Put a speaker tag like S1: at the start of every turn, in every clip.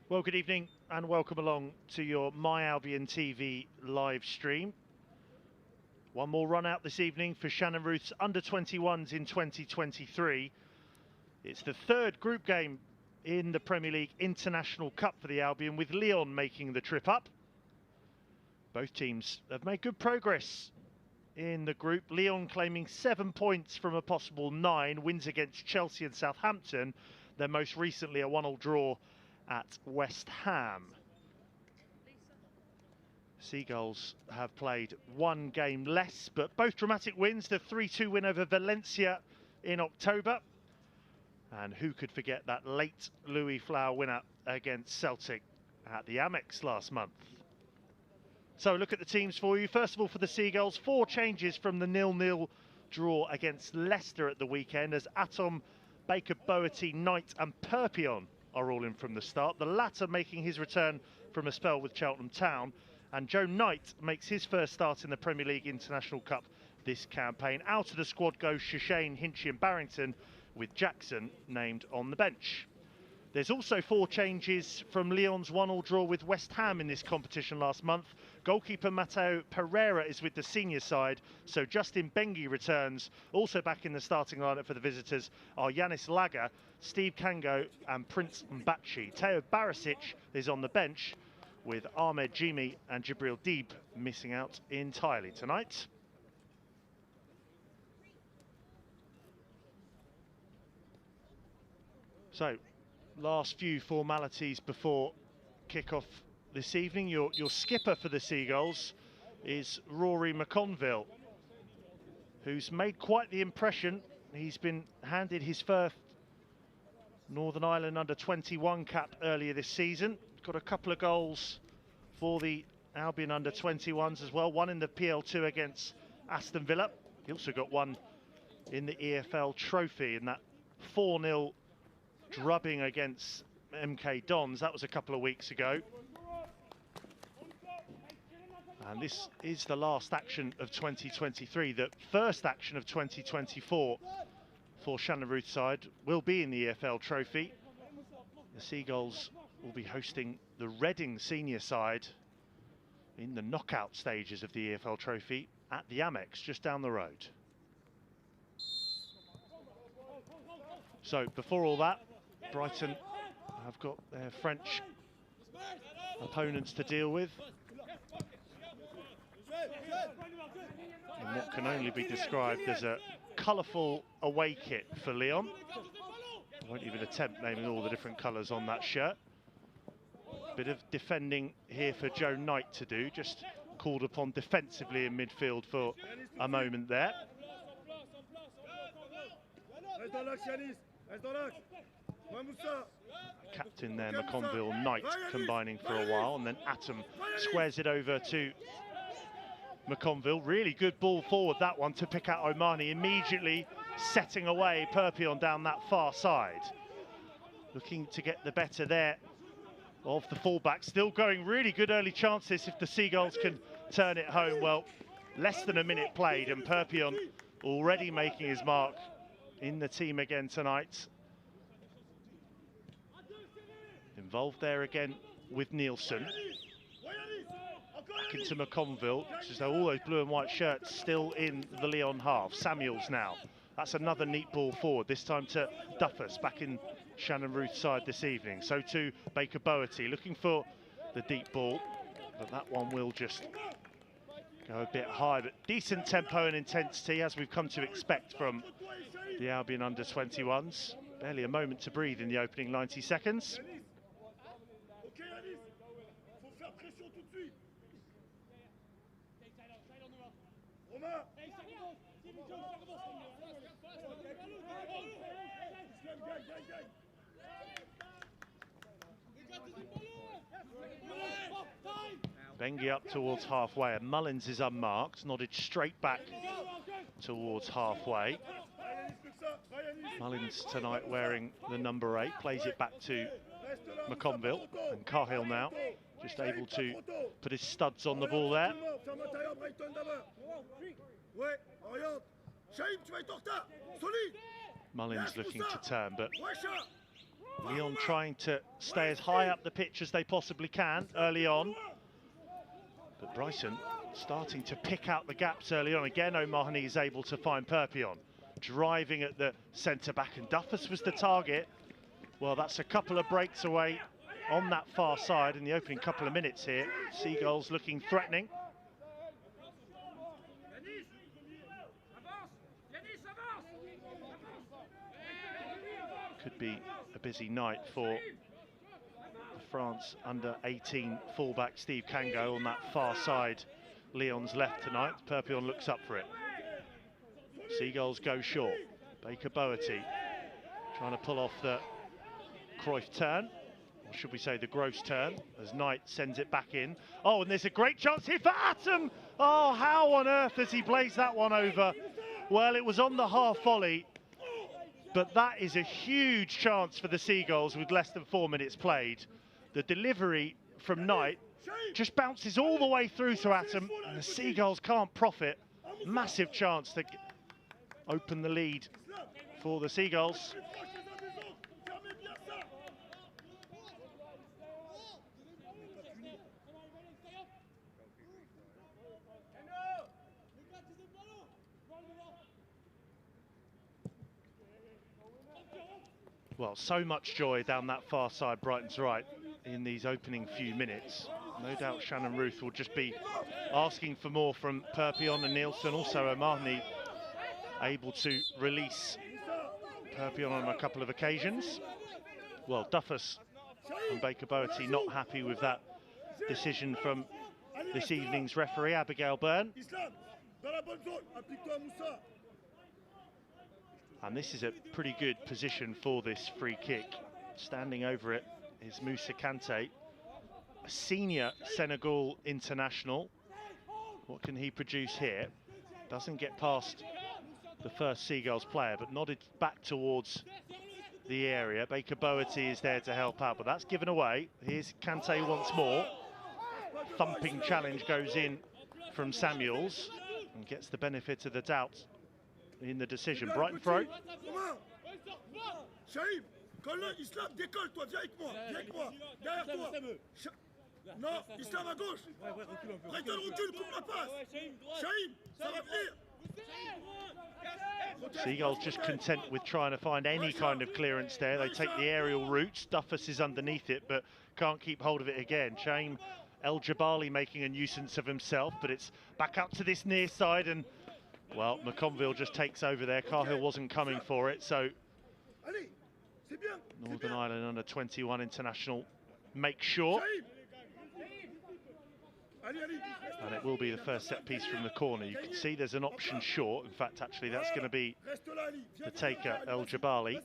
S1: Well, good evening and welcome along to your My Albion TV live stream. One more run out this evening for Shannon Ruth's under-21s in 2023. It's the third group game in the Premier League International Cup for the Albion, with Lyon making the trip up. Both teams have made good progress in the group. Lyon claiming 7 points from a possible 9 wins against Chelsea and Southampton, then most recently a 1-1 draw at West Ham. Seagulls have played one game less, but both dramatic wins. The 3-2 win over Valencia in October. And who could forget that late Louis Flower winner against Celtic at the Amex last month. So look at the teams for you. First of all, for the Seagulls, 4 changes from the 0-0 draw against Leicester at the weekend, as Atom, Baker, Boerty, Knight and Perpion are all in from the start. The latter making his return from a spell with Cheltenham Town. And Joe Knight makes his first start in the Premier League International Cup this campaign. Out of the squad goes Shishane, Hinchy and Barrington, with Jackson named on the bench. There's also 4 changes from Lyon's 1-1 draw with West Ham in this competition last month. Goalkeeper Mateo Pereira is with the senior side, so Justin Bengi returns. Also back in the starting lineup for the visitors are Yanis Laga, Steve Kango and Prince Mbachi. Teo Barisic is on the bench, with Ahmed Jimi and Jibril Deeb missing out entirely tonight. So, last few formalities before kick-off this evening. Your skipper for the Seagulls is Rory McConville, who's made quite the impression. He's been handed his first Northern Ireland under-21 cap earlier this season. Got a couple of goals for the Albion under-21s as well. One in the PL2 against Aston Villa. He also got one in the EFL Trophy in that 4-0 drubbing against MK Dons. That was a couple of weeks ago. And this is the last action of 2023. The first action of 2024 for Shannon Ruth's side will be in the EFL Trophy. The Seagulls will be hosting the Reading senior side in the knockout stages of the EFL Trophy at the Amex just down the road. So before all that, Brighton have got their French opponents to deal with in what can only be described as a colourful away kit for Lyon. I won't even attempt naming all the different colours on that shirt. Bit of defending here for Joe Knight to do, just called upon defensively in midfield for a moment there. Captain there, McConville, Knight combining for a while, and then Atom squares it over to McConville. Really good ball forward, that one, to pick out Omani, immediately setting away Perpion down that far side. Looking to get the better there of the fullback. Still going really good early chances if the Seagulls can turn it home. Well, less than a minute played and Perpion already making his mark in the team again tonight. Involved there again with Nielsen. Back into McConville, just though all those blue and white shirts still in the Lyon half. Samuels now. That's another neat ball forward, this time to Duffus, back in Shannon Ruth's side this evening. So too Baker Boerty, looking for the deep ball, but that one will just go a bit high. But decent tempo and intensity, as we've come to expect from the Albion under-21s. Barely a moment to breathe in the opening 90 seconds. Bengi up towards halfway, and Mullins is unmarked, nodded straight back towards halfway. Mullins tonight wearing the number 8, plays it back to McConville, and Cahill now just able to put his studs on the ball there. Mullins looking to turn, but Lyon trying to stay as high up the pitch as they possibly can early on. But Brighton starting to pick out the gaps early on. Again, O'Mahony is able to find Perpignan, driving at the centre-back, and Duffus was the target. Well, that's a couple of breaks away on that far side in the opening couple of minutes here. Seagulls looking threatening. Could be a busy night for the France under-18 fullback Steve Kango on that far side. Lyon's left tonight. Perpignan looks up for it. Seagulls go short. Baker Boerty trying to pull off the Cruyff turn, or should we say the Gross turn, as Knight sends it back in. Oh, and there's a great chance here for Atom. Oh, how on earth has he blazed that one over? Well, it was on the half volley, but that is a huge chance for the Seagulls with less than 4 minutes played. The delivery from Knight just bounces all the way through to Atom, and the Seagulls can't profit. Massive chance to open the lead for the Seagulls. Well, so much joy down that far side, Brighton's right, in these opening few minutes. No doubt Shannon Ruth will just be asking for more from Perpignan and Nielsen. Also, O'Mahony able to release Perpignan on a couple of occasions. Well, Duffus and Baker Boerty not happy with that decision from this evening's referee, Abigail Byrne. And this is a pretty good position for this free kick. Standing over it is Moussa Kante, a senior Senegal international. What can he produce here? Doesn't get past the first Seagulls player, but nodded back towards the area. Baker Boerty is there to help out, but that's given away. Here's Kante once more. Thumping challenge goes in from Samuels and gets the benefit of the doubt in the decision. Brighton throw. Seagulls just content with trying to find any kind of clearance there. They take the aerial route. Duffus is underneath it, but can't keep hold of it again. Shame El Jabali making a nuisance of himself, but it's back up to this near side, and well, McConville just takes over there. Cahill wasn't coming for it, so Northern Ireland under 21 international make short. And it will be the first set piece from the corner. You can see there's an option short. In fact, actually, that's going to be the taker, El Jabali.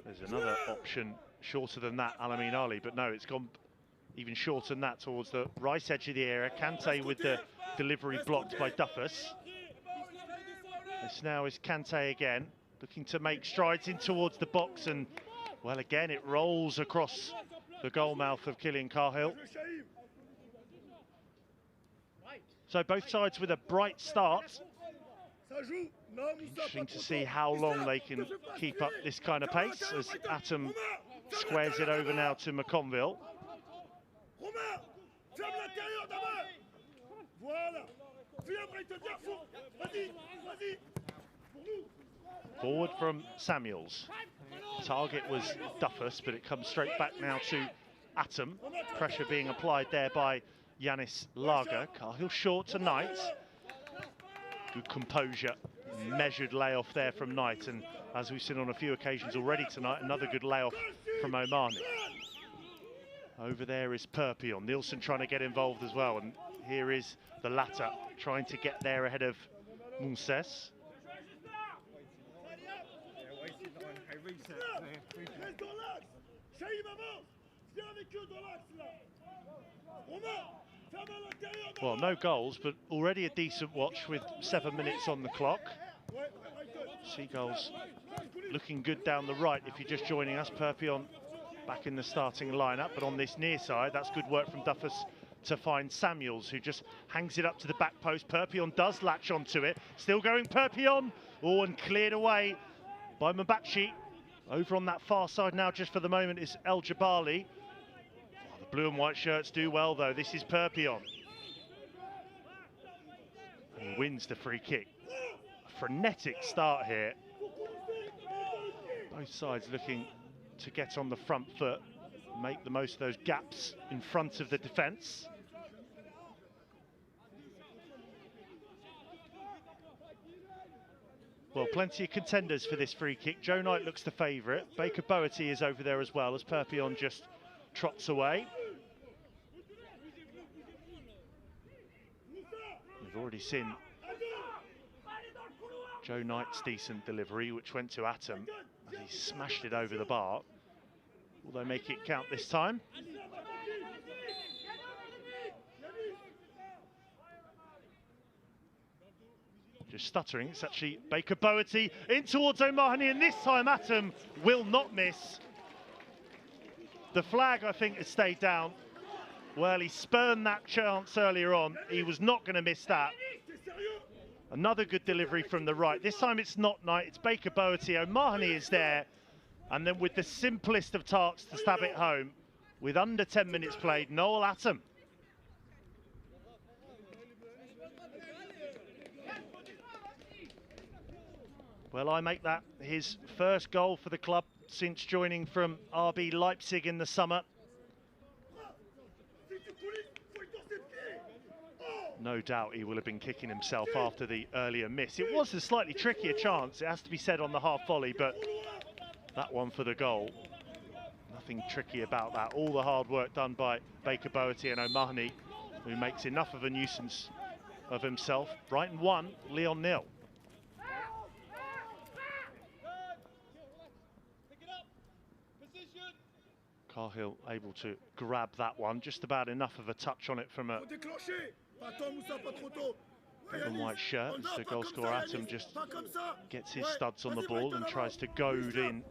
S1: There's another option shorter than that, Alamin Ali, but no, it's gone even shorter than that towards the right edge of the area. Kante with the delivery blocked by Duffus. This now is Kante again, looking to make strides in towards the box, and well, again, it rolls across the goal mouth of Killian Cahill. So both sides with a bright start. Interesting to see how long they can keep up this kind of pace as Atom squares it over now to McConville. Forward from Samuels. Target was Duffus, but it comes straight back now to Atom. Pressure being applied there by Yanis Lager. Cahill short to Knight. Good composure, measured layoff there from Knight, and as we've seen on a few occasions already tonight, another good layoff from O'Mahony. Over there is Perpignan. Nielsen trying to get involved as well, and here is the latter trying to get there ahead of Mousses. Well, no goals, but already a decent watch with 7 minutes on the clock. Seagulls looking good down the right if you're just joining us. Perpignan back in the starting lineup, but on this near side, that's good work from Duffus to find Samuels, who just hangs it up to the back post. Perpignan does latch onto it. Still going Perpignan. Oh, and cleared away by Mbachi. Over on that far side now, just for the moment, is El Jabali. Oh, the blue and white shirts do well, though. This is Perpion. And he wins the free kick. A frenetic start here. Both sides looking to get on the front foot, make the most of those gaps in front of the defence. Well, plenty of contenders for this free kick. Joe Knight looks the favourite. Baker Boerty is over there as well, as Perpion just trots away. We've already seen Joe Knight's decent delivery, which went to Atom, as he smashed it over the bar. Will they make it count this time? Just stuttering, it's actually Baker Boerty in towards O'Mahony, and this time Atom will not miss. The flag, I think, has stayed down. Well, he spurned that chance earlier on. He was not going to miss that. Another good delivery from the right. This time it's not Knight, it's Baker Boerty. O'Mahony is there. And then with the simplest of tasks to stab it home, with under 10 minutes played, Noel Atom. Well, I make that his first goal for the club since joining from RB Leipzig in the summer. No doubt he will have been kicking himself after the earlier miss. It was a slightly trickier chance, it has to be said, on the half volley, but that one for the goal. Nothing tricky about that. All the hard work done by Baker Boerty and O'Mahony, who makes enough of a nuisance of himself. Brighton 1, Lyon 0. Cahill able to grab that one, just about enough of a touch on it from a red and white shirt, as the goal scorer Atom just gets his studs on the ball and tries to goad in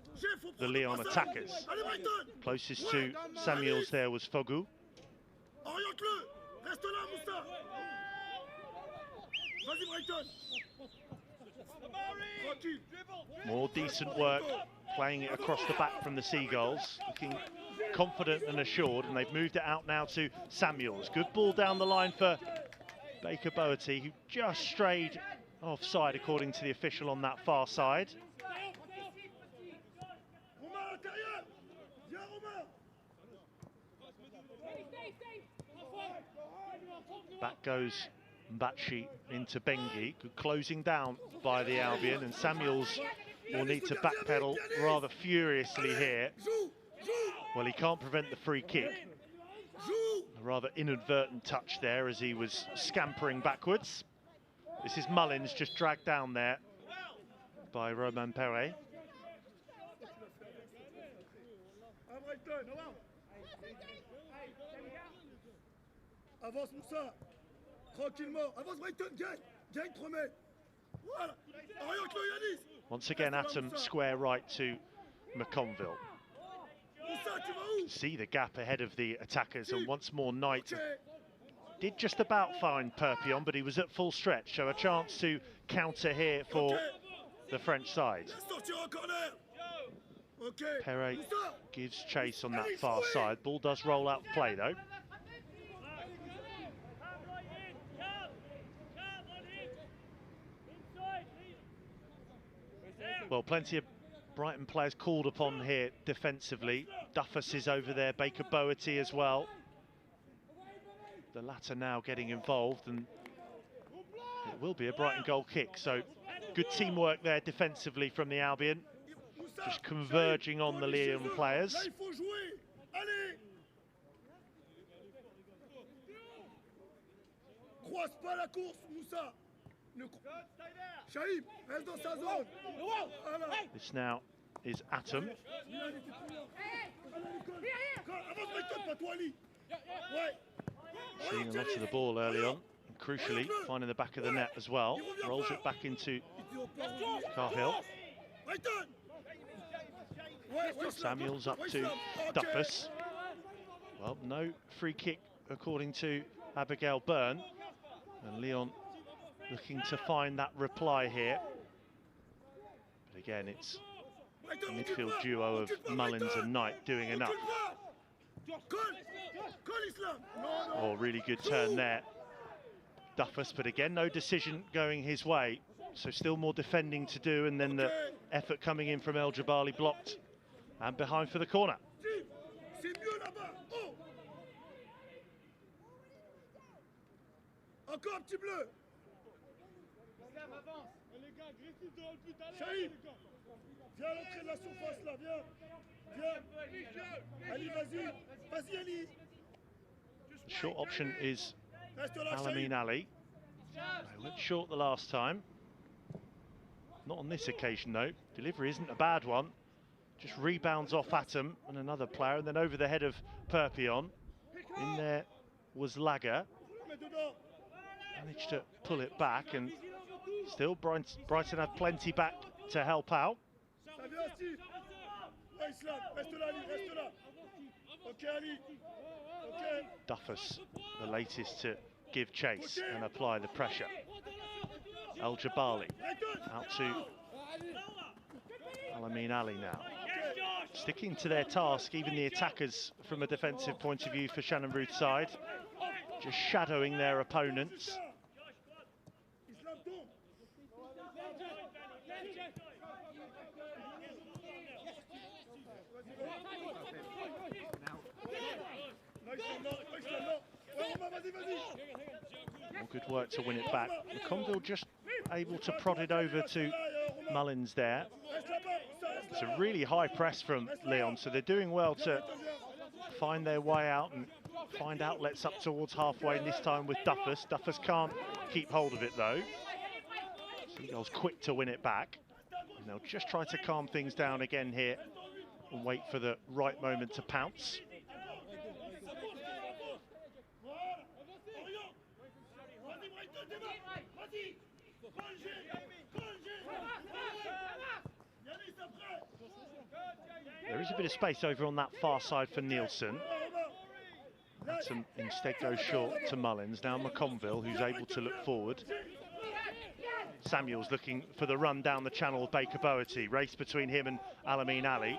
S1: the Lyon attackers. Closest to Samuels there was Fogu. More decent work, playing it across the back from the Seagulls, looking confident and assured, and they've moved it out now to Samuels. Good ball down the line for Baker Boerty, who just strayed offside according to the official on that far side. Back goes Mbachi into Bengi. Good closing down by the Albion, and Samuels will need to backpedal rather furiously here. Well, he can't prevent the free kick. A rather inadvertent touch there as he was scampering backwards. This is Mullins, just dragged down there by Romain Perret.
S2: Avance Moussa, tranquillement, avance Brighton, gagne 3 mètres. Voilà, oriente-le Yanis.
S1: Once again, Atom square right to McConville. See the gap ahead of the attackers, and once more Knight did just about find Perpion, but he was at full stretch, so a chance to counter here for the French side. Perret gives chase on that far side. Ball does roll out of play though. Well, plenty of Brighton players called upon here defensively. Duffus is over there, Baker Boerty as well. The latter now getting involved, and it will be a Brighton goal kick. So good teamwork there defensively from the Albion. Just converging on the Lyon players. This now is Atom. Seeing a lot of the ball early on, and crucially finding the back of the net as well. Rolls it back into Cahill. Samuels up to Duffus. Well, no free kick according to Abigail Byrne, and Lyon looking to find that reply here. But again, it's midfield duo of Mullins and Knight doing enough. Oh, really good turn there, Duffus, but again, no decision going his way. So still more defending to do, and then the effort coming in from El Jabali blocked and behind for the corner.
S2: Encore un petit bleu. Chaïb, viens à l'entrée de la surface là, viens. Viens. Ali, vas-y. Vas-y, Ali.
S1: Short option is Alamin Ali. They went short the last time. Not on this occasion though. Delivery isn't a bad one. Just rebounds off Atom and another player, and then over the head of Perpion. In there was Lager. Managed to pull it back, and still Brighton have plenty back to help out. Duffus, the latest to give chase and apply the pressure. El Jabali out to Alamin Ali now. Sticking to their task, even the attackers from a defensive point of view for Shannon Ruth's side. Just shadowing their opponents. All good work to win it back. Conville just able to prod it over to Mullins there. It's a really high press from Lyon, so they're doing well to find their way out and find outlets up towards halfway, and this time with Duffus. Duffus can't keep hold of it though. Seagull's quick to win it back. And they'll just try to calm things down again here and wait for the right moment to pounce. There is a bit of space over on that far side for Nielsen. Atom instead goes short to Mullins. Now McConville, who's able to look forward. Samuel's looking for the run down the channel of Baker Boerty. Race between him and Alamin Ali.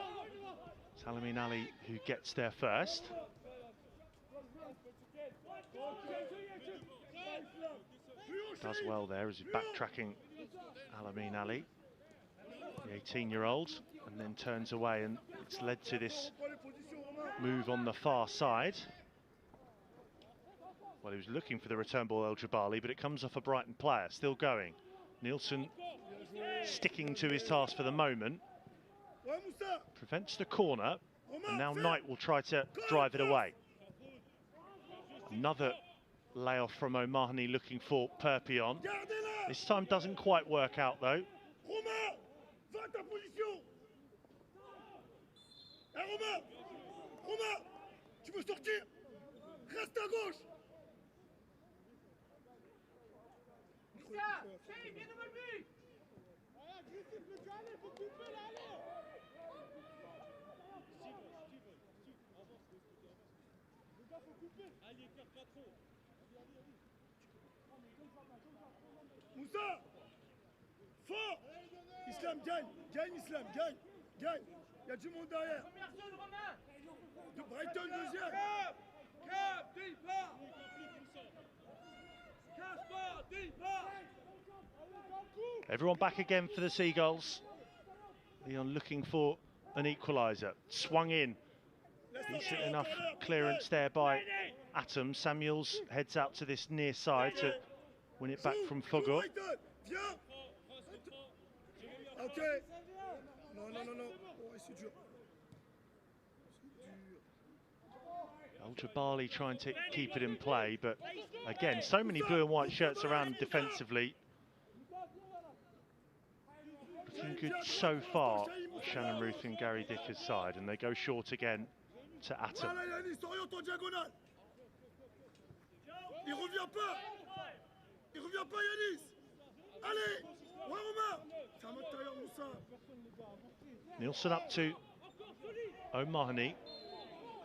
S1: It's Alamin Ali who gets there first. Does well there as he's backtracking Alamin Ali, the 18-year-old, and then turns away, and it's led to this move on the far side. Well, he was looking for the return ball, El Jabali, but it comes off a Brighton player, still going. Nielsen sticking to his task for the moment. Prevents the corner, and now Knight will try to drive it away. Another layoff from O'Mahony looking for Perpion. This time doesn't quite work out though.
S2: Tu veux sortir? Reste à gauche. Moussa, fort. Islam gagne, Islam gagne. Il y a du monde derrière. De Brighton deuxième.
S1: Everyone back again for the Seagulls. Lyon looking for an equaliser. Swung in. Decent enough clearance there by Atom. Samuels heads out to this near side to win it back from Fogo.
S2: Okay. Non. Oh, c'est dur.
S1: El Jabali trying to keep it in play, but again, so many blue and white shirts around defensively. Looking good so far, Shannon Ruth and Gary Dicker's side, and they go short again to Atom.
S2: Il revient pas, Yanis. Allez,
S1: Nielsen up to O'Mahony,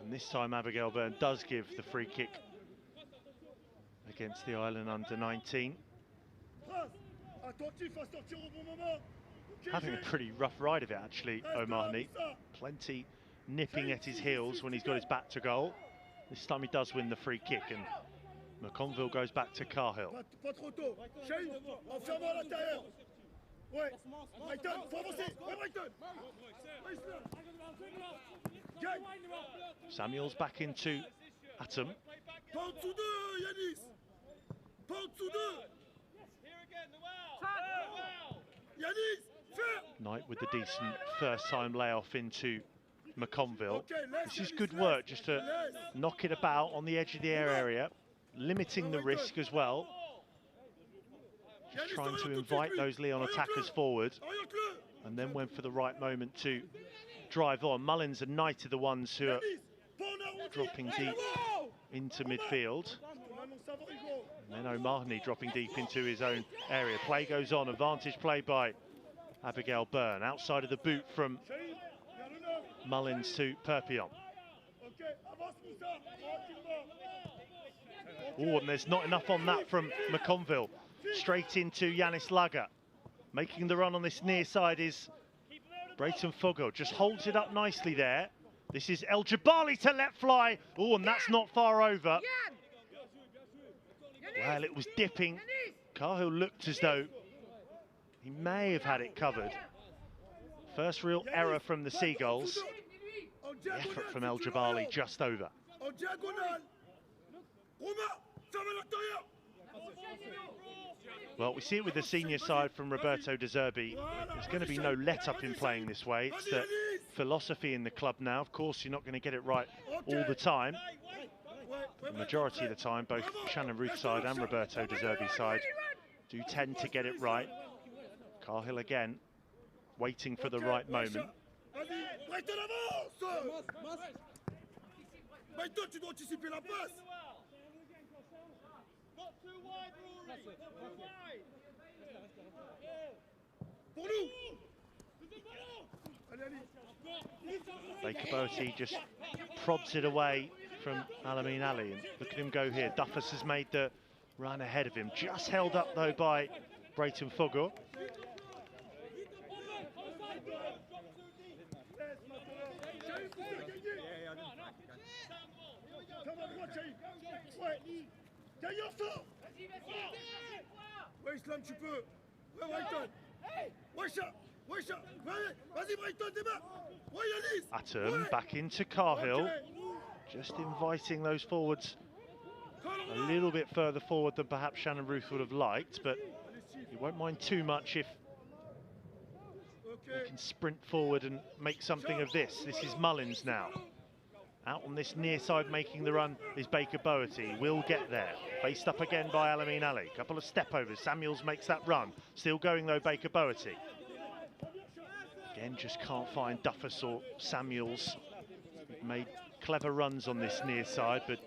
S1: and this time Abigail Byrne does give the free kick against the Island under 19.
S2: Attentif à sortir au bon moment.
S1: having a pretty rough ride of it, actually, O'Mahony. Plenty nipping at his heels when he's got his back to goal. This time he does win the free kick, and McConville goes back to Cahill.
S2: Pas trop tôt. Shane, en fermant à l'intérieur. Ouais. Brighton, faut avancer. Ouais, Brighton. Gagne.
S1: Samuels back into Atom.
S2: Pas en dessous d'eux, Yanis. Pas en dessous d'eux. Yanis, faire.
S1: Knight with the decent first-time layoff into McConville. This is good work, just to knock it about on the edge of the area, limiting the risk as well. Just trying to invite those Lyon attackers forward, and then went for the right moment to drive on. Mullins and Knight are the ones who are dropping deep into midfield. And then O'Mahony dropping deep into his own area. Play goes on, advantage play by Abigail Byrne. Outside of the boot from Mullins to Perpignan. Oh, and there's not enough on that from McConville. Straight into Yanis Laga. Making the run on this near side is Brighton Fogo. Just holds it up nicely there. This is El Jabali to let fly. Oh, and that's not far over. Well, it was dipping. Cahill looked as though he may have had it covered. First real error from the Seagulls. The effort from El Jabali just over. Well, we see it with the senior side from Roberto De Zerbi. There's going to be no let-up in playing this way. It's the philosophy in the club now. Of course, you're not going to get it right all the time. The majority of the time, both Shannon Ruth's side and Roberto De Zerbi's side do tend to get it right. Cahill again, waiting for the right moment.
S2: Tu dois anticiper la passe. Pour nous.
S1: Baker Boaty just prods it away from Alamin Ali, and look at him go here. Duffus has made the run ahead of him, just held up though by Brighton Fogo.
S2: Ouais, Islam, tu peux. Ouais, Brighton. Ouais, chat. Ouais, chat. Vas-y, Brighton, démarre. Ouais, Yanis.
S1: Atom back into Cahill. Just inviting those forwards a little bit further forward than perhaps Shannon Ruth would have liked, but you won't mind too much if you can sprint forward and make something of this. This is Mullins now. Out on this near side making the run is Baker Boaty. Will get there. Faced up again by Alamin Ali. Couple of step overs. Samuels makes that run. Still going though, Baker Boaty. Again, just can't find Duffus or Samuels. Made clever runs on this near side, but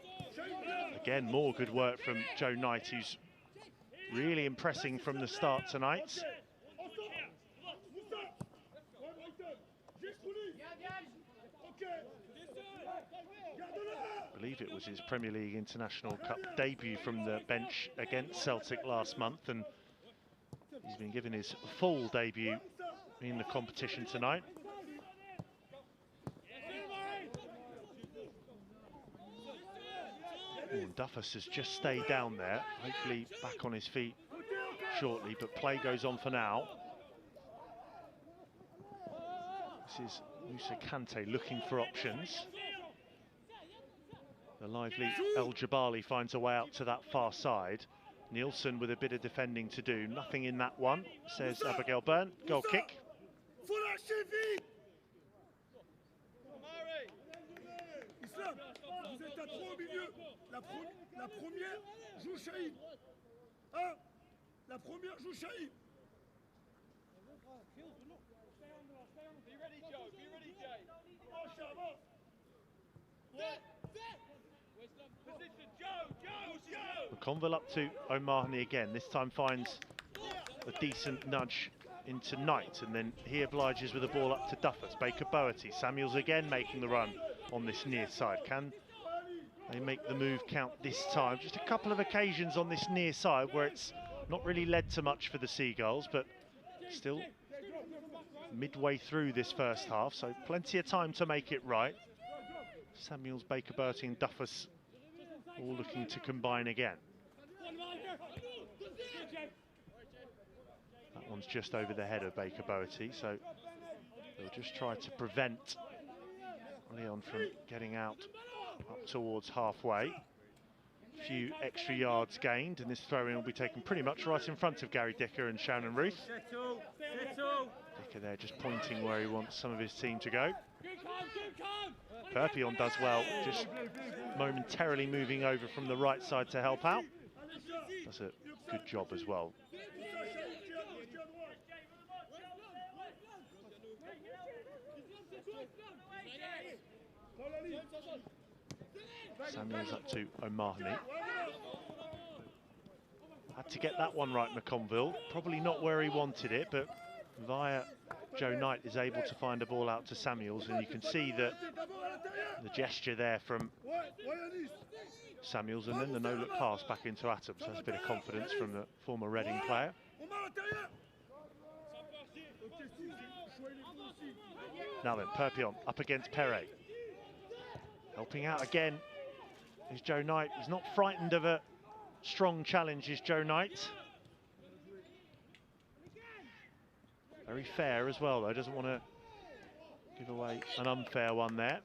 S1: again, more good work from Joe Knight, who's really impressing from the start tonight. I believe it was his Premier League International Cup debut from the bench against Celtic last month, and he's been given his full debut in the competition tonight. And Duffus has just stayed down there, hopefully back on his feet shortly, but play goes on for now. This is Moussa Kante looking for options. The lively El Jabali finds a way out to that far side. Nielsen with a bit of defending to do. Nothing in that one, says Abigail Byrne. Goal kick.
S2: Islam, vous êtes à trop au milieu. La première joue Shahid. Hein? La première joue Shahid. Be ready, Joe. Be ready, Jay.
S1: McConville up to O'Mahony again. This time finds a decent nudge into Knight, and then he obliges with the ball up to Duffus. Baker Boaty. Samuels again making the run on this near side. Can they make the move count this time? Just a couple of occasions on this near side where it's not really led to much for the Seagulls, but still midway through this first half, so plenty of time to make it right. Samuels, Baker, Bertie and Duffus all looking to combine again. That one's just over the head of Baker Bertie, so they'll just try to prevent Lyon from getting out up towards halfway. A few extra yards gained, and this throw-in will be taken pretty much right in front of Gary Dicker and Shannon Ruth. Dicker there just pointing where he wants some of his team to go. Perpion does well, just momentarily moving over from the right side to help out. Does a good job as well. Samuels up to O'Mahony. Had to get that one right, McConville. Probably not where he wanted it, but via Joe Knight is able to find a ball out to Samuels, and you can see that the gesture there from Samuels, and then the no-look pass back into Atom. So that's a bit of confidence from the former Reading player. Now then, Perpion up against Perret. Helping out again is Joe Knight. He's not frightened of a strong challenge, is Joe Knight. Very fair as well, though. Doesn't want to give away an unfair one there.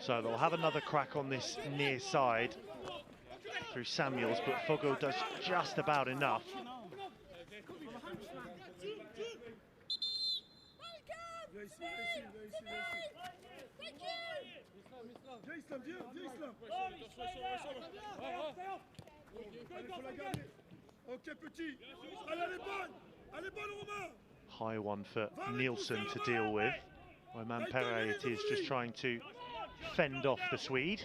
S1: So they'll have another crack on this near side through Samuels, but Fogo does just about enough. High one for Nielsen to deal with. Romain Perret it is, just trying to fend off the Swede.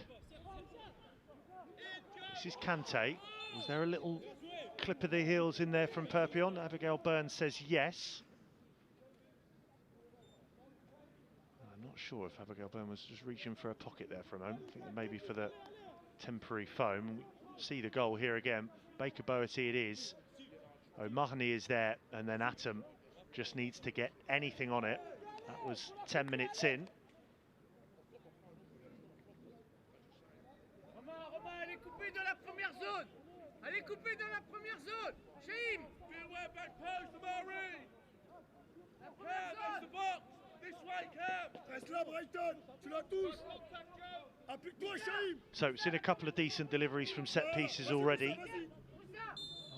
S1: This is Kante. Was there a little clip of the heels in there from Perpion? Abigail Byrne says yes. I'm not sure if Abigail Byrne was just reaching for a pocket there for a moment. I think maybe for the temporary foam. See the goal here again. Baker Boerty it is. O'Mahony is there, and then Atom just needs to get anything on it. That was 10 minutes in. So it's in a couple of decent deliveries from set pieces already.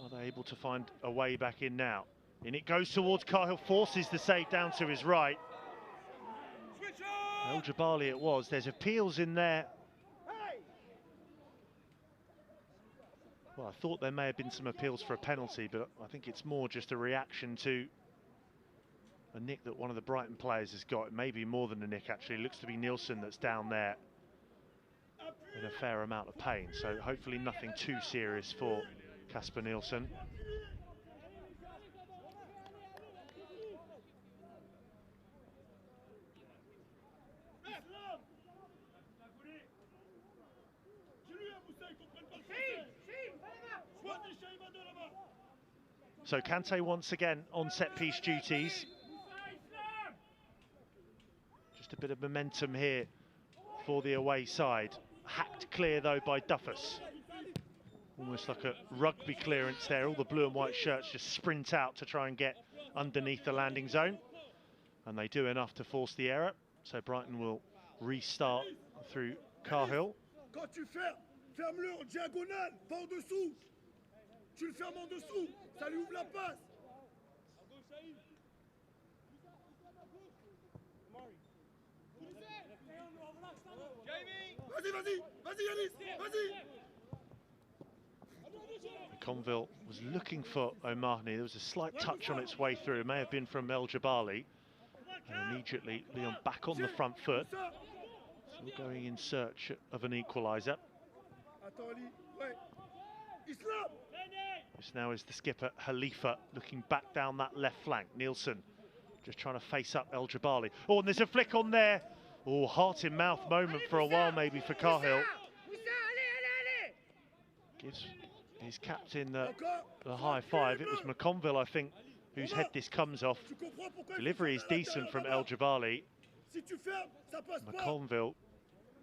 S1: Are they able to find a way back in now? And it goes towards Cahill, forces the save down to his right. El Jabali it was. There's appeals in there. Well, I thought there may have been some appeals for a penalty, but I think it's more just a reaction to a nick that one of the Brighton players has got. Maybe more than a nick, actually. It looks to be Nielsen that's down there in a fair amount of pain. So hopefully nothing too serious for Kasper Nielsen. So Kante once again on set-piece duties. Just a bit of momentum here for the away side. Hacked clear though by Duffus. Almost like a rugby clearance there. All the blue and white shirts just sprint out to try and get underneath the landing zone. And they do enough to force the error. So Brighton will restart through Cahill.
S2: Quand tu fermes, ferme-le en diagonale, pas en dessous. Tu le fermes en dessous, ça lui ouvre la passe. Vas-y, vas-y, vas-y Yanis, vas-y.
S1: Conville was looking for O'Mahony. There was a slight touch on its way through. It may have been from El Jabali. And immediately Lyon back on the front foot. Still going in search of an equaliser.
S2: Islam.
S1: This now is the skipper, Khalifa, looking back down that left flank. Nielsen just trying to face up El Jabali. Oh, and there's a flick on there. Oh, heart-in-mouth moment for a while maybe for Cahill. Gives his captain the high five. It was McConville, I think, whose head this comes off. Delivery is decent from El Jabali. McConville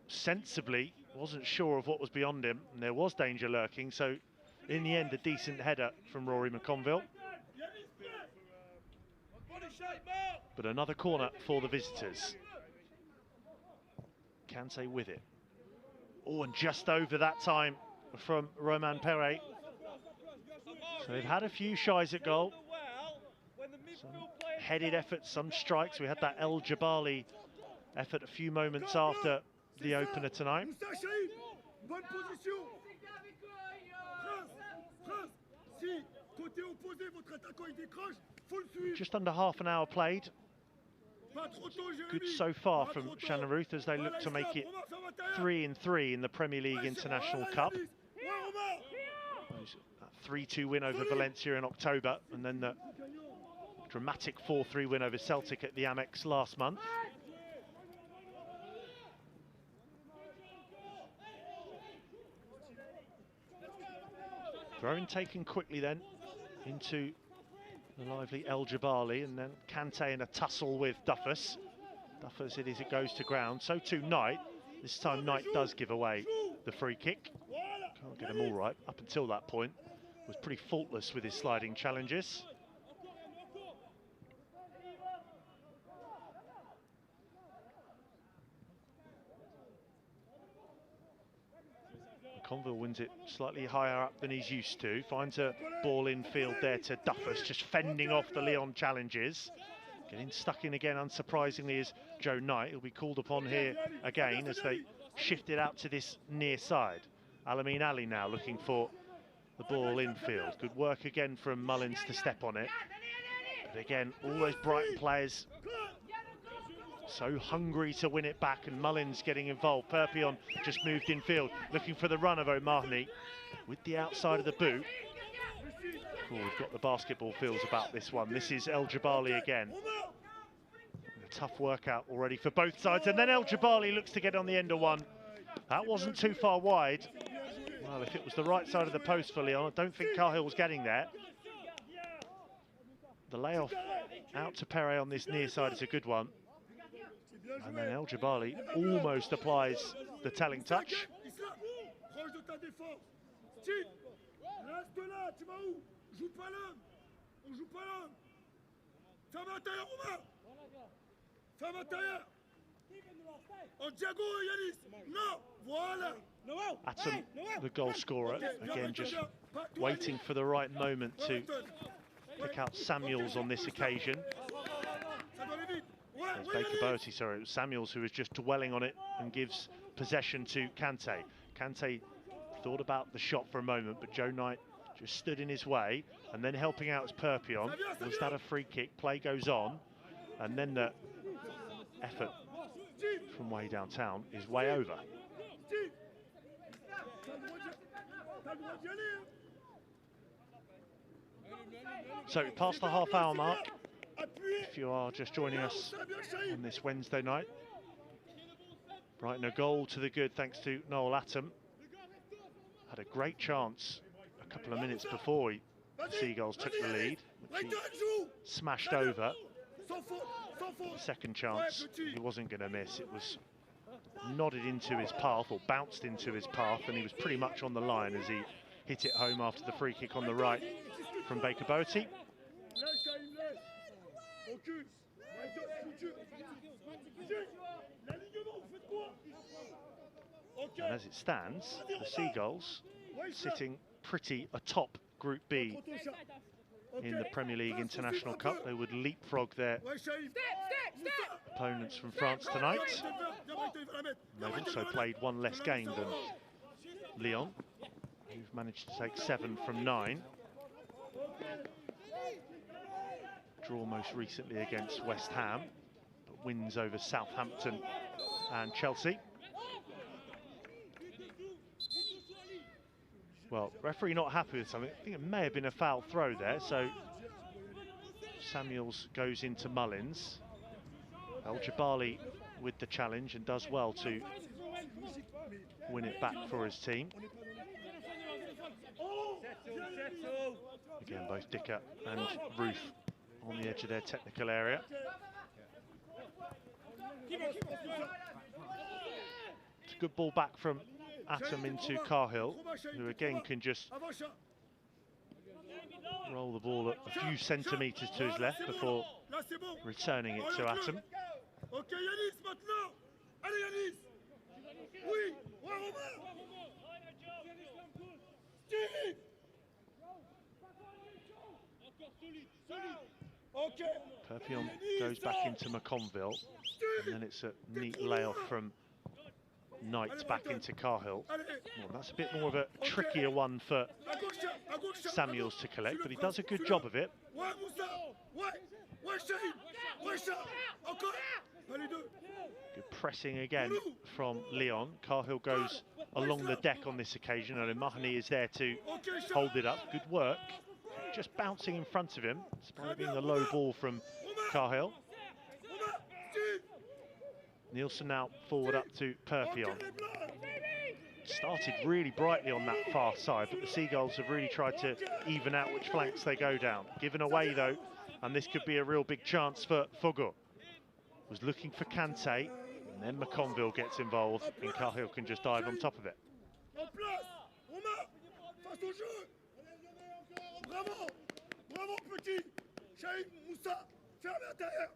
S1: sensibly wasn't sure of what was beyond him, and there was danger lurking, so in the end a decent header from Rory McConville. But another corner for the visitors. Kante with it. Oh, and just over that time from Romain Perret. So they've had a few shies at goal. Some headed efforts, some strikes. We had that El Jabali effort a few moments after the opener tonight. Just under half an hour played. Good so far from Shannon Ruth as they look to make it 3-3 in the Premier League International Cup. That 3-2 win over Valencia in October, and then the dramatic 4-3 win over Celtic at the Amex last month. Throw-in taken quickly then into the lively El Jabali, and then Kante in a tussle with Duffus. Duffus it is, it goes to ground. So too Knight. This time Knight does give away the free kick. Can't get him all right. Up until that point was pretty faultless with his sliding challenges. Conville wins it slightly higher up than he's used to. Finds a ball infield there to Duffus, just fending off the Lyon challenges. Getting stuck in again, unsurprisingly, is Joe Knight. He'll be called upon here again as they shift it out to this near side. Alamin Ali now looking for the ball infield. Good work again from Mullins to step on it. But again, all those Brighton players so hungry to win it back, and Mullins getting involved. Perpion just moved infield, looking for the run of O'Mahony with the outside of the boot. Oh, we've got the basketball feels about this one. This is El Jabali again. A tough workout already for both sides, and then El Jabali looks to get on the end of one. That wasn't too far wide. Well, if it was the right side of the post for Lyon, I don't think Cahill was getting there. The layoff out to Perret on this near side is a good one. And then El Jabali almost applies the telling touch. Atom, the goal scorer, again just waiting for the right moment to pick out Samuels on this occasion. It's Baker Bertie, sorry, it was Samuels who was just dwelling on it and gives possession to Kante. Kante thought about the shot for a moment, but Joe Knight just stood in his way, and then helping out as Perpion. Was that a free kick? Play goes on, and then the effort from way downtown is way over. So past the half-hour mark. If you are just joining us on this Wednesday night. Brighton a goal to the good thanks to Noel Atom. Had a great chance a couple of minutes before the Seagulls took the lead, which he smashed over. The second chance he wasn't going to miss. It was nodded into his path, or bounced into his path, and he was pretty much on the line as he hit it home after the free kick on the right from Baker Bertie. And as it stands, the Seagulls sitting pretty atop Group B in the Premier League International Cup. They would leapfrog their opponents from France tonight. They've also played one less game than Lyon, who've managed to take 7 from 9. Draw most recently against West Ham, but wins over Southampton and Chelsea. Well, referee not happy with something. I think it may have been a foul throw there, so Samuels goes into Mullins. El Jabali with the challenge and does well to win it back for his team. Again, both Dicker and Ruth on the edge of their technical area. It's a good ball back from Atom into Cahill, who again can just roll the ball a few centimetres to his left before returning it to Atom.
S2: Ok, Yanis, maintenant. Allez, Yanis. Oui, ouais, Romain. Steve. Ok.
S1: Perpion goes back into McConville, and then it's a neat layoff from Knight back into Cahill. Well, that's a bit more of a trickier one for Samuels to collect, but he does a good job of it. Good pressing again from Lyon. Cahill goes along the deck on this occasion, and Mahoney is there to hold it up. Good work. Just bouncing in front of him, despite it being a low ball from Cahill. Nielsen now forward up to Perpion. Started really brightly on that far side, but the Seagulls have really tried to even out which flanks they go down. Given away though, and this could be a real big chance for Fogo. Was looking for Kante, and then McConville gets involved, and Cahill can just dive on top of it.
S2: Bravo, bravo petit. Chahim, Moussa, ferme l'intérieur.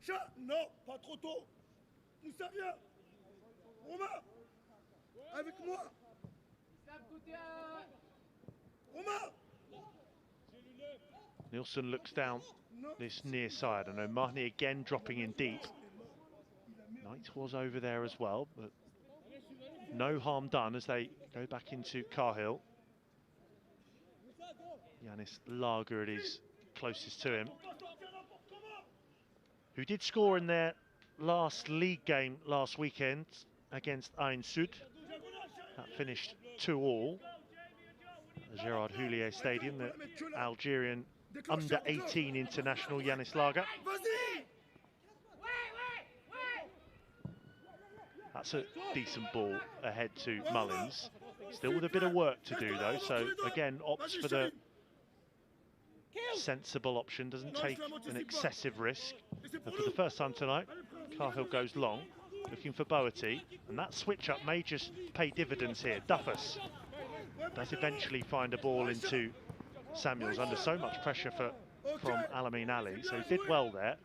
S2: Chat, non, pas trop tôt. Moussa, viens. Romain, avec moi. Romain.
S1: Nielsen looks down this near side. I know Mahoney again dropping in deep. Knight was over there as well, but no harm done as they go back into Cahill. Yanis Lager is closest to him, who did score in their last league game last weekend against Ain Sud. That finished 2-2 at Gerard Houllier Stadium. The Algerian under-18 international Yanis Lager. That's a decent ball ahead to Mullins. Still with a bit of work to do though, so again opts for the sensible option, doesn't take an excessive risk. And for the first time tonight, Cahill goes long, looking for Boerty, and that switch up may just pay dividends here. Duffus does eventually find a ball into Samuels under so much pressure from Alamin Ali, so he did well there.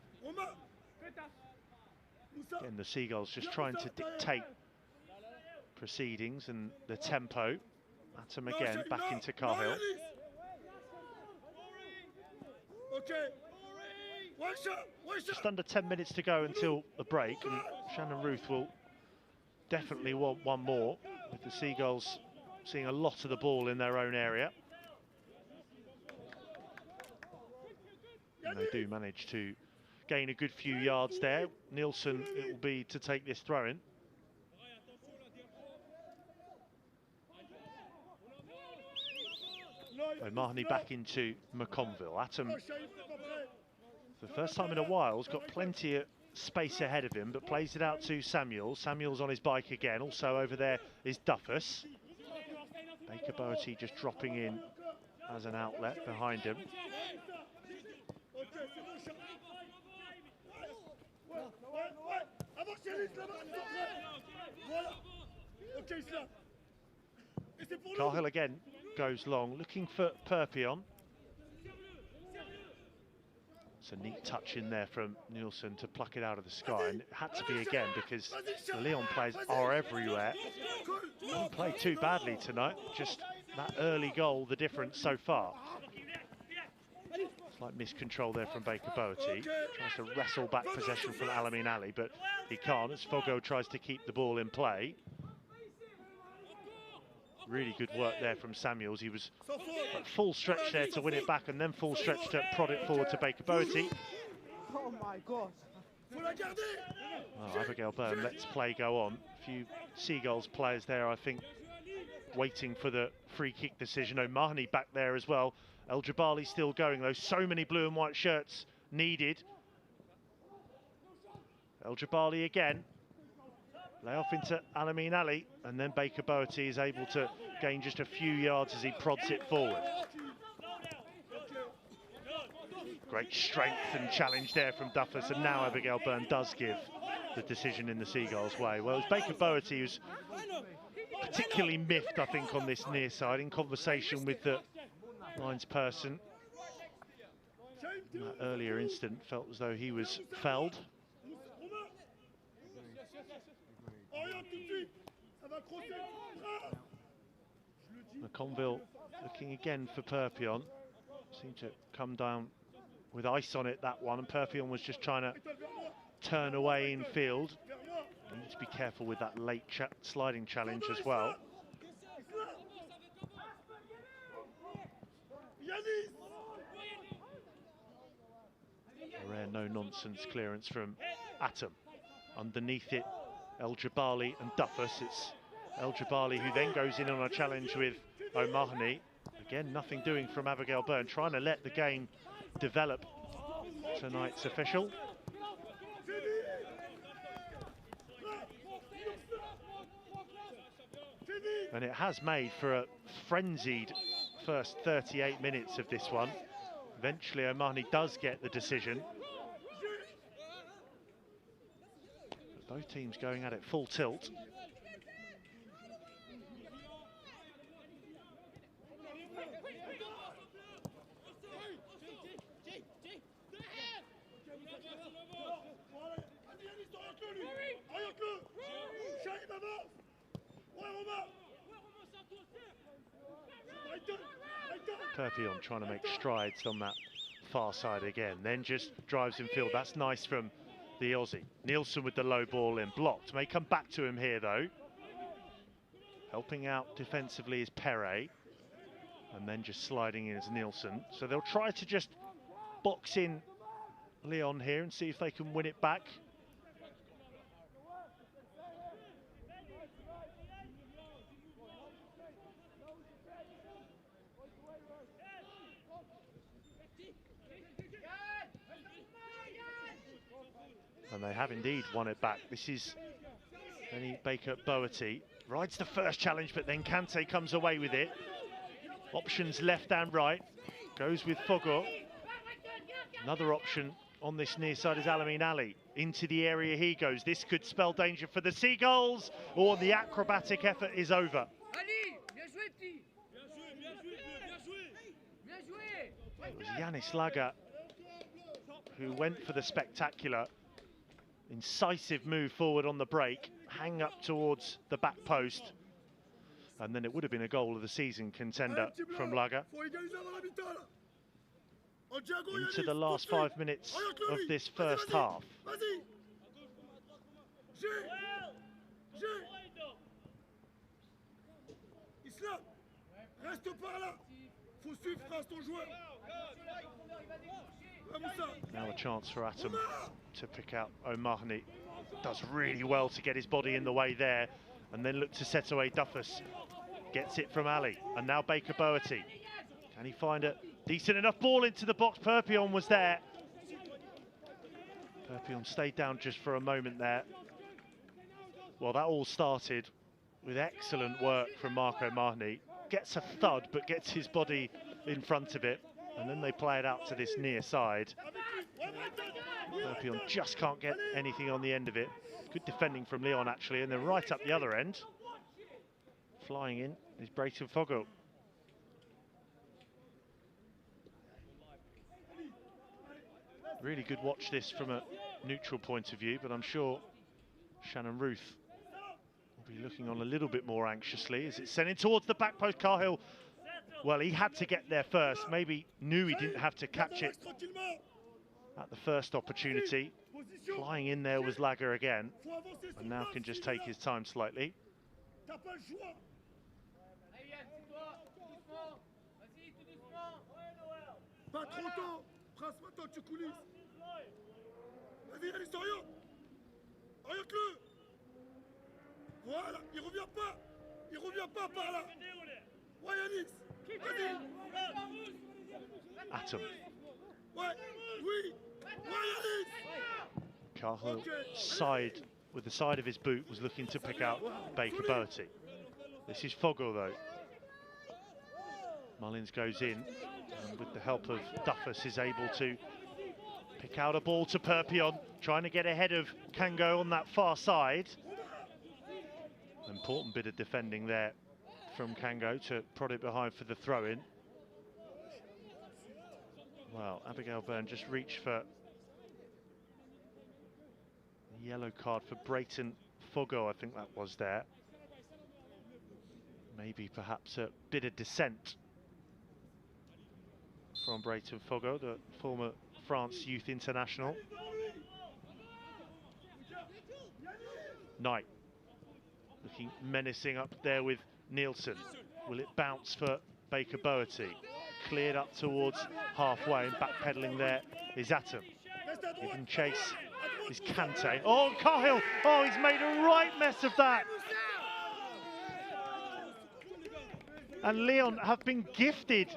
S1: Again, the Seagulls just trying to dictate proceedings and the tempo. Atom again back into Cahill. Just under 10 minutes to go until the break, and Shannon Ruth will definitely want one more, with the Seagulls seeing a lot of the ball in their own area. And they do manage to gain a good few yards there. Nielsen, it will be to take this throw-in. Mahoney back into McConville. Atom, for the first time in a while, has got plenty of space ahead of him, but plays it out to Samuels. Samuels on his bike again. Also over there is Duffus. Baker Boerty just dropping in as an outlet behind him. Cahill again goes long, looking for Perpion. It's a neat touch in there from Nielsen to pluck it out of the sky, and it had to be again because the Lyon players are everywhere. Haven't played too badly tonight, just that early goal, the difference so far. Slight miscontrol there from Baker Boerty. Tries to wrestle back possession from Alamin Ali, but he can't as Fogo tries to keep the ball in play. Really good work there from Samuels. He was at full stretch there to win it back, and then full stretch to prod it forward to Baker Boerty.
S3: Oh my God.
S1: Oh, Abigail Byrne lets play go on. A few Seagulls players there, I think, waiting for the free kick decision. O'Mahony back there as well. El Jabali still going though. So many blue and white shirts needed. El Jabali again. Lay off into Alamin Ali, and then Baker Boatty is able to gain just a few yards as he prods it forward. Great strength and challenge there from Duffus, and now Abigail Byrne does give the decision in the Seagulls' way. Well, it was Baker Boatty who's particularly miffed, I think, on this near side, in conversation with the linesperson. In that earlier instant, felt as though he was felled. McConville looking again for Perpion. Seemed to come down with ice on it, that one, and Perpion was just trying to turn away in field. You need to be careful with that late sliding challenge as well. A rare no-nonsense clearance from Atom. Underneath it, El Jabali and Duffus. It's El Jabali who then goes in on a challenge with O'Mahony. Again, nothing doing from Abigail Byrne, trying to let the game develop. Tonight's official. And it has made for a frenzied first 38 minutes of this one. Eventually O'Mahony does get the decision. But both teams going at it full tilt. Perpion trying to make strides on that far side again, then just drives in field. That's nice from the Aussie. Nielsen with the low ball in, blocked. May come back to him here though. Helping out defensively is Perret, and then just sliding in is Nielsen. So they'll try to just box in Lyon here and see if they can win it back. And they have indeed won it back. This is Baker Boatty. Rides the first challenge, but then Kante comes away with it. Options left and right. Goes with Fogo. Another option on this near side is Alamin Ali. Into the area he goes. This could spell danger for the Seagulls, or the acrobatic effort is over. It was Yanis Laga who went for the spectacular, incisive move forward on the break, hang up towards the back post, and then it would have been a goal of the season contender from Laga. Into the last 5 minutes of this first half. Now a chance for Atom to pick out O'Mahony. Does really well to get his body in the way there, and then look to set away Duffus. Gets it from Ali, and now Baker Boatty. Can he find a decent enough ball into the box? Perpion was there. Perpion stayed down just for a moment there. Well, that all started with excellent work from Mark O'Mahony. Gets a thud, but gets his body in front of it, and then they play it out to this near side. Perpion just can't get anything on the end of it. Good defending from Lyon, actually, and then right up the other end. Flying in is Brighton Fogo. Really good watch this from a neutral point of view, but I'm sure Shannon Ruth will be looking on a little bit more anxiously as it's sent in towards the back post. Cahill, well, he had to get there first. Maybe knew he didn't have to catch it at the first opportunity. Flying in there was Laga again, and now can just take his time slightly.
S2: Voilà, il revient pas. Il revient pas par là. Ryanix, vas-y.
S1: Atom.
S2: Ouais, oui. Ryanix.
S1: Cahill side, with the side of his boot, was looking to pick out Baker Boerty. This is Fogel though. Mullins goes in, and with the help of Duffus is able to pick out a ball to Perpion, trying to get ahead of Kango on that far side. Important bit of defending there from Kango to prod it behind for the throw-in. Well, Abigail Byrne just reached for the yellow card for Brighton Fogo, I think that was there. Maybe perhaps a bit of dissent from Brighton Fogo, the former France youth international. Knight looking menacing up there with Nielsen. Will it bounce for Baker Boerty? Cleared up towards halfway, and backpedaling there is Atom. Giving chase is Kante. Oh, Cahill! Oh, he's made a right mess of that. And Lyon have been gifted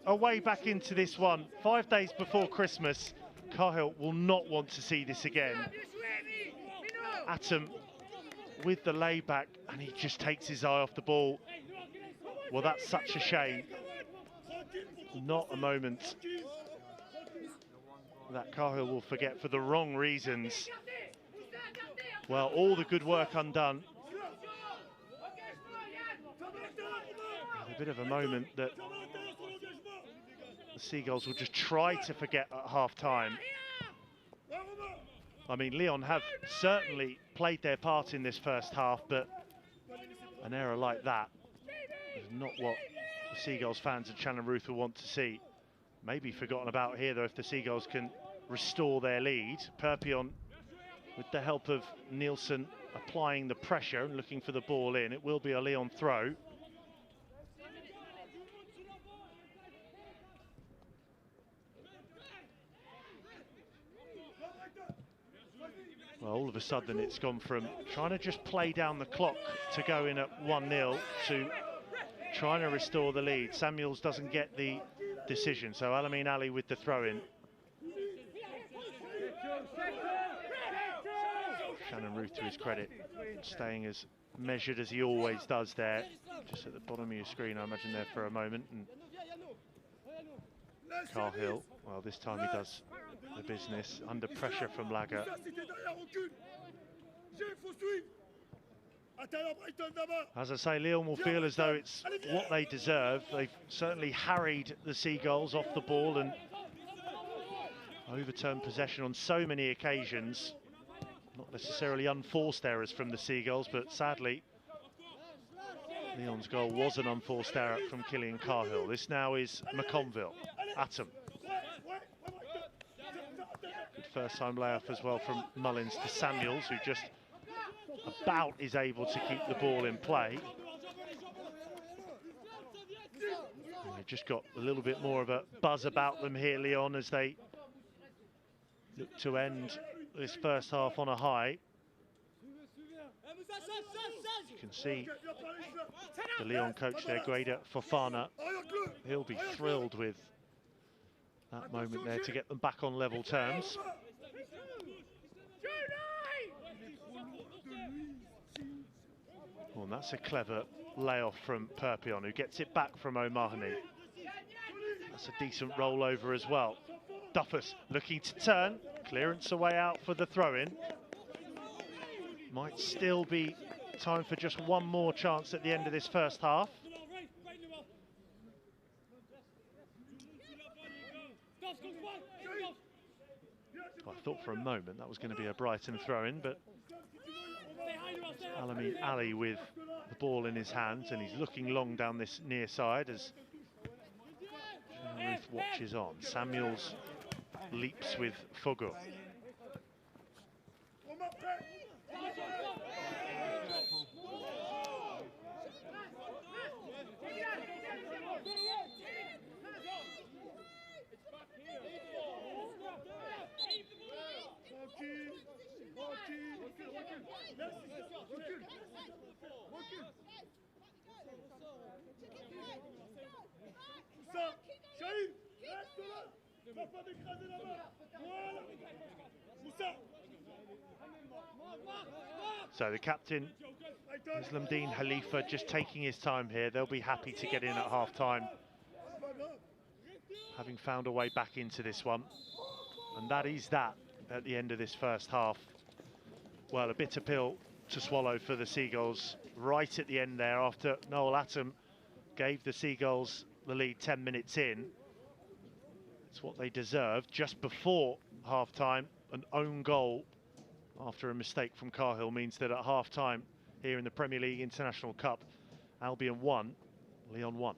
S1: a way back into this one. 5 days before Christmas. Cahill will not want to see this again. Atom with the layback, and he just takes his eye off the ball. Well, that's such a shame. Not a moment that Cahill will forget for the wrong reasons. Well, all the good work undone. A bit of a moment that the Seagulls will just try to forget at half-time. I mean, Lyon have certainly played their part in this first half, but an error like that is not what the Seagulls fans and Shannon Ruth will want to see. Maybe forgotten about here, though, if the Seagulls can restore their lead. Perpion, with the help of Nielsen, applying the pressure and looking for the ball in. It will be a Lyon throw. Well, all of a sudden it's gone from trying to just play down the clock to go in at 1-0 to trying to restore the lead. Samuels doesn't get the decision, so Alamin Ali with the throw-in. Shannon Ruth, to his credit, staying as measured as he always does there. Just at the bottom of your screen, I imagine, there for a moment. And Cahill, well, this time he does the business under pressure from Lager. As I say, Lyon will feel as though it's what they deserve. They've certainly harried the Seagulls off the ball and overturned possession on so many occasions. Not necessarily unforced errors from the Seagulls, but sadly, Lyon's goal was an unforced error from Killian Cahill. This now is McConville. Atom. Good first-time layoff as well from Mullins to Samuels, who just about is able to keep the ball in play. And they've just got a little bit more of a buzz about them here, Lyon, as they look to end this first half on a high. You can see the Lyon coach there, Greda Fofana. He'll be thrilled with that moment there to get them back on level terms. Well, and that's a clever layoff from Perpion, who gets it back from O'Mahony. That's a decent rollover as well. Duffus looking to turn, clearance away out for the throw-in. Might still be time for just one more chance at the end of this first half. Well, I thought for a moment that was going to be a Brighton throw-in, but Alamin Ali with the ball in his hands, and he's looking long down this near side as Ruth watches on. Samuels leaps with Fogo.
S2: Va pas d'écraser là-bas. Voilà. Moussa.
S1: So the captain, Islamdeen Khalifa, just taking his time here. They'll be happy to get in at half-time, having found a way back into this one. And that is that at the end of this first half. Well, a bitter pill to swallow for the Seagulls right at the end there, after Noel Attam gave the Seagulls the lead 10 minutes in. It's what they deserved. Just before half-time, an own goal after a mistake from Cahill means that at half-time here in the Premier League International Cup, Albion 1, Lyon 1.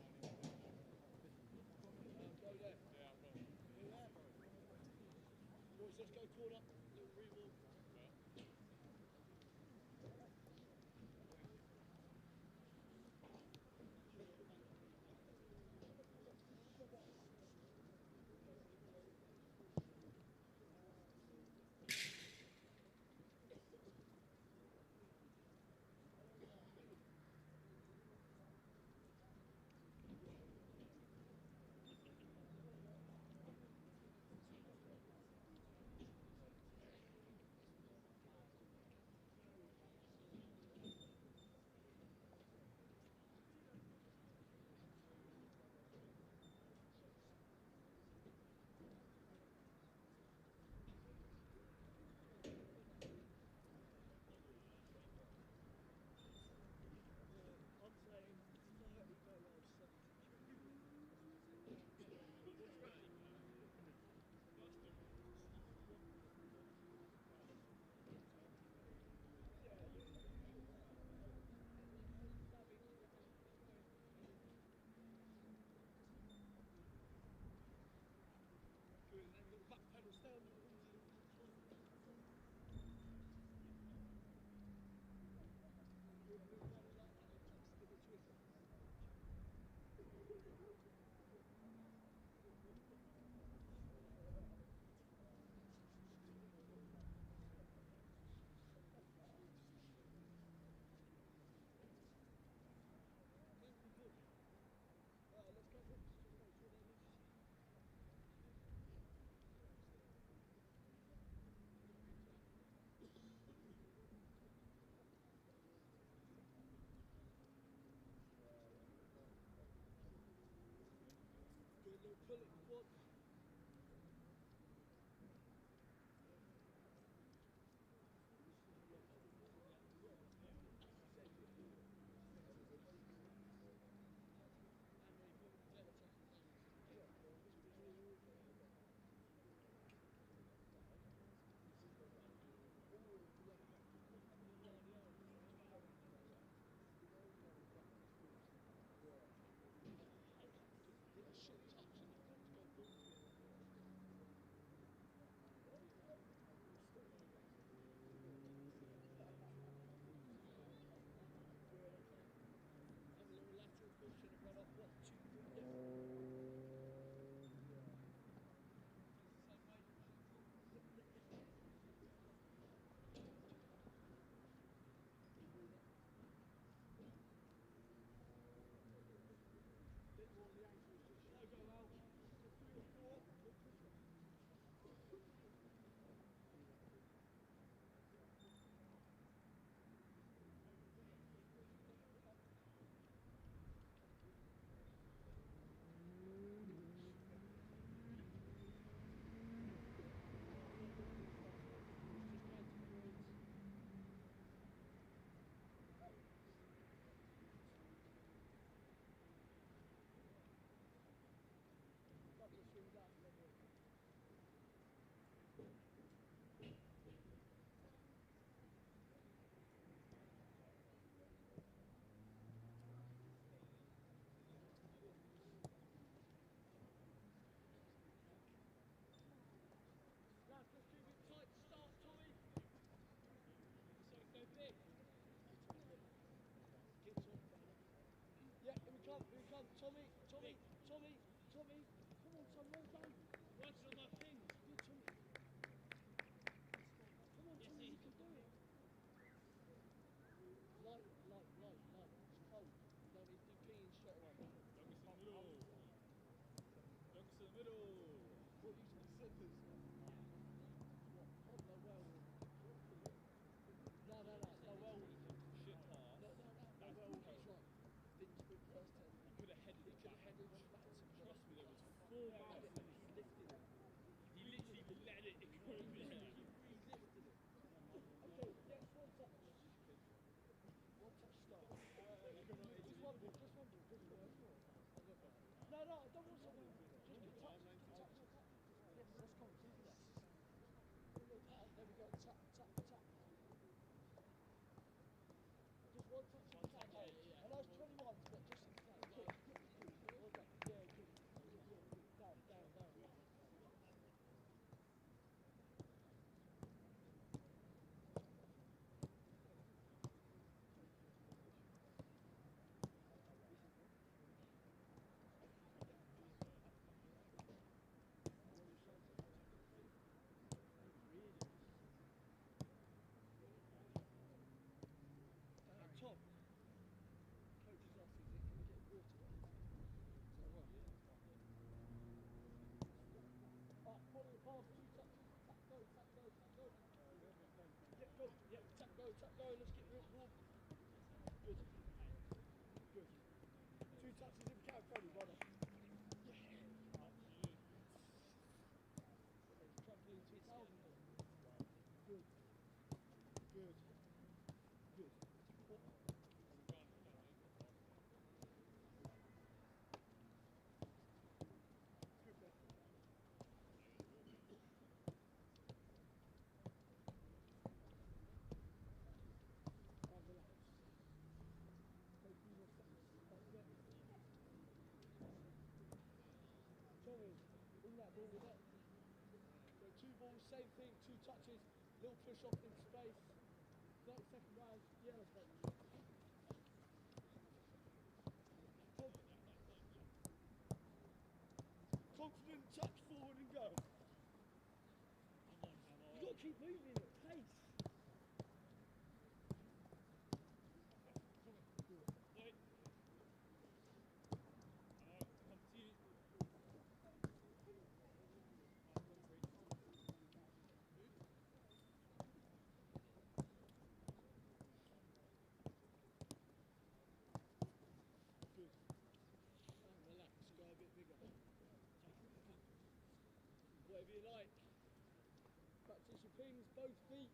S2: Same thing, 2 touches, little push off in space. 30-second round, yeah, let's go. Confident, touch forward and go. You've got to keep moving at pace. Whatever you like. Practice your pings, both feet.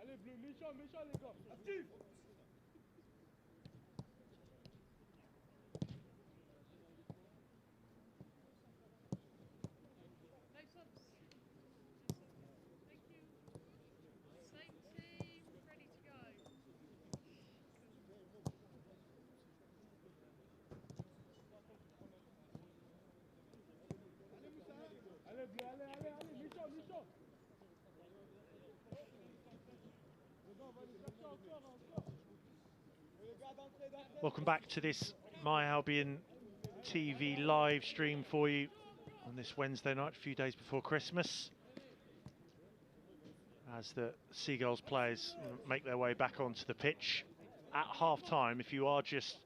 S2: Allez, bleu, méchant, méchant, les gars. Actif. Allez, bleu, allez, méchant, méchant.
S1: Welcome back to this My Albion TV live stream for you on this Wednesday night, a few days before Christmas, as the Seagulls players make their way back onto the pitch. At half-time, if you are just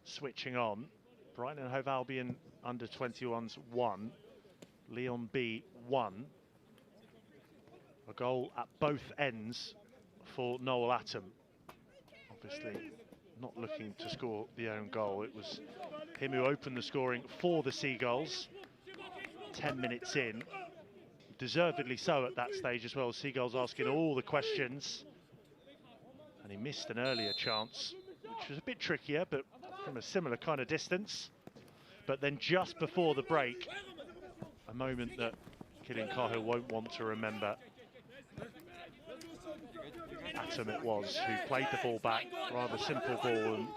S1: switching on, Brighton and Hove Albion under-21s 1, Lyon B 1. A goal at both ends for Noel Atom. Obviously not looking to score the own goal. It was him who opened the scoring for the Seagulls 10 minutes in. Deservedly so at that stage as well. Seagulls asking all the questions. And he missed an earlier chance, which was a bit trickier, but from a similar kind of distance. But then just before the break, a moment that Killian Cahill won't want to remember. Atom it was who played the ball back, rather simple ball, and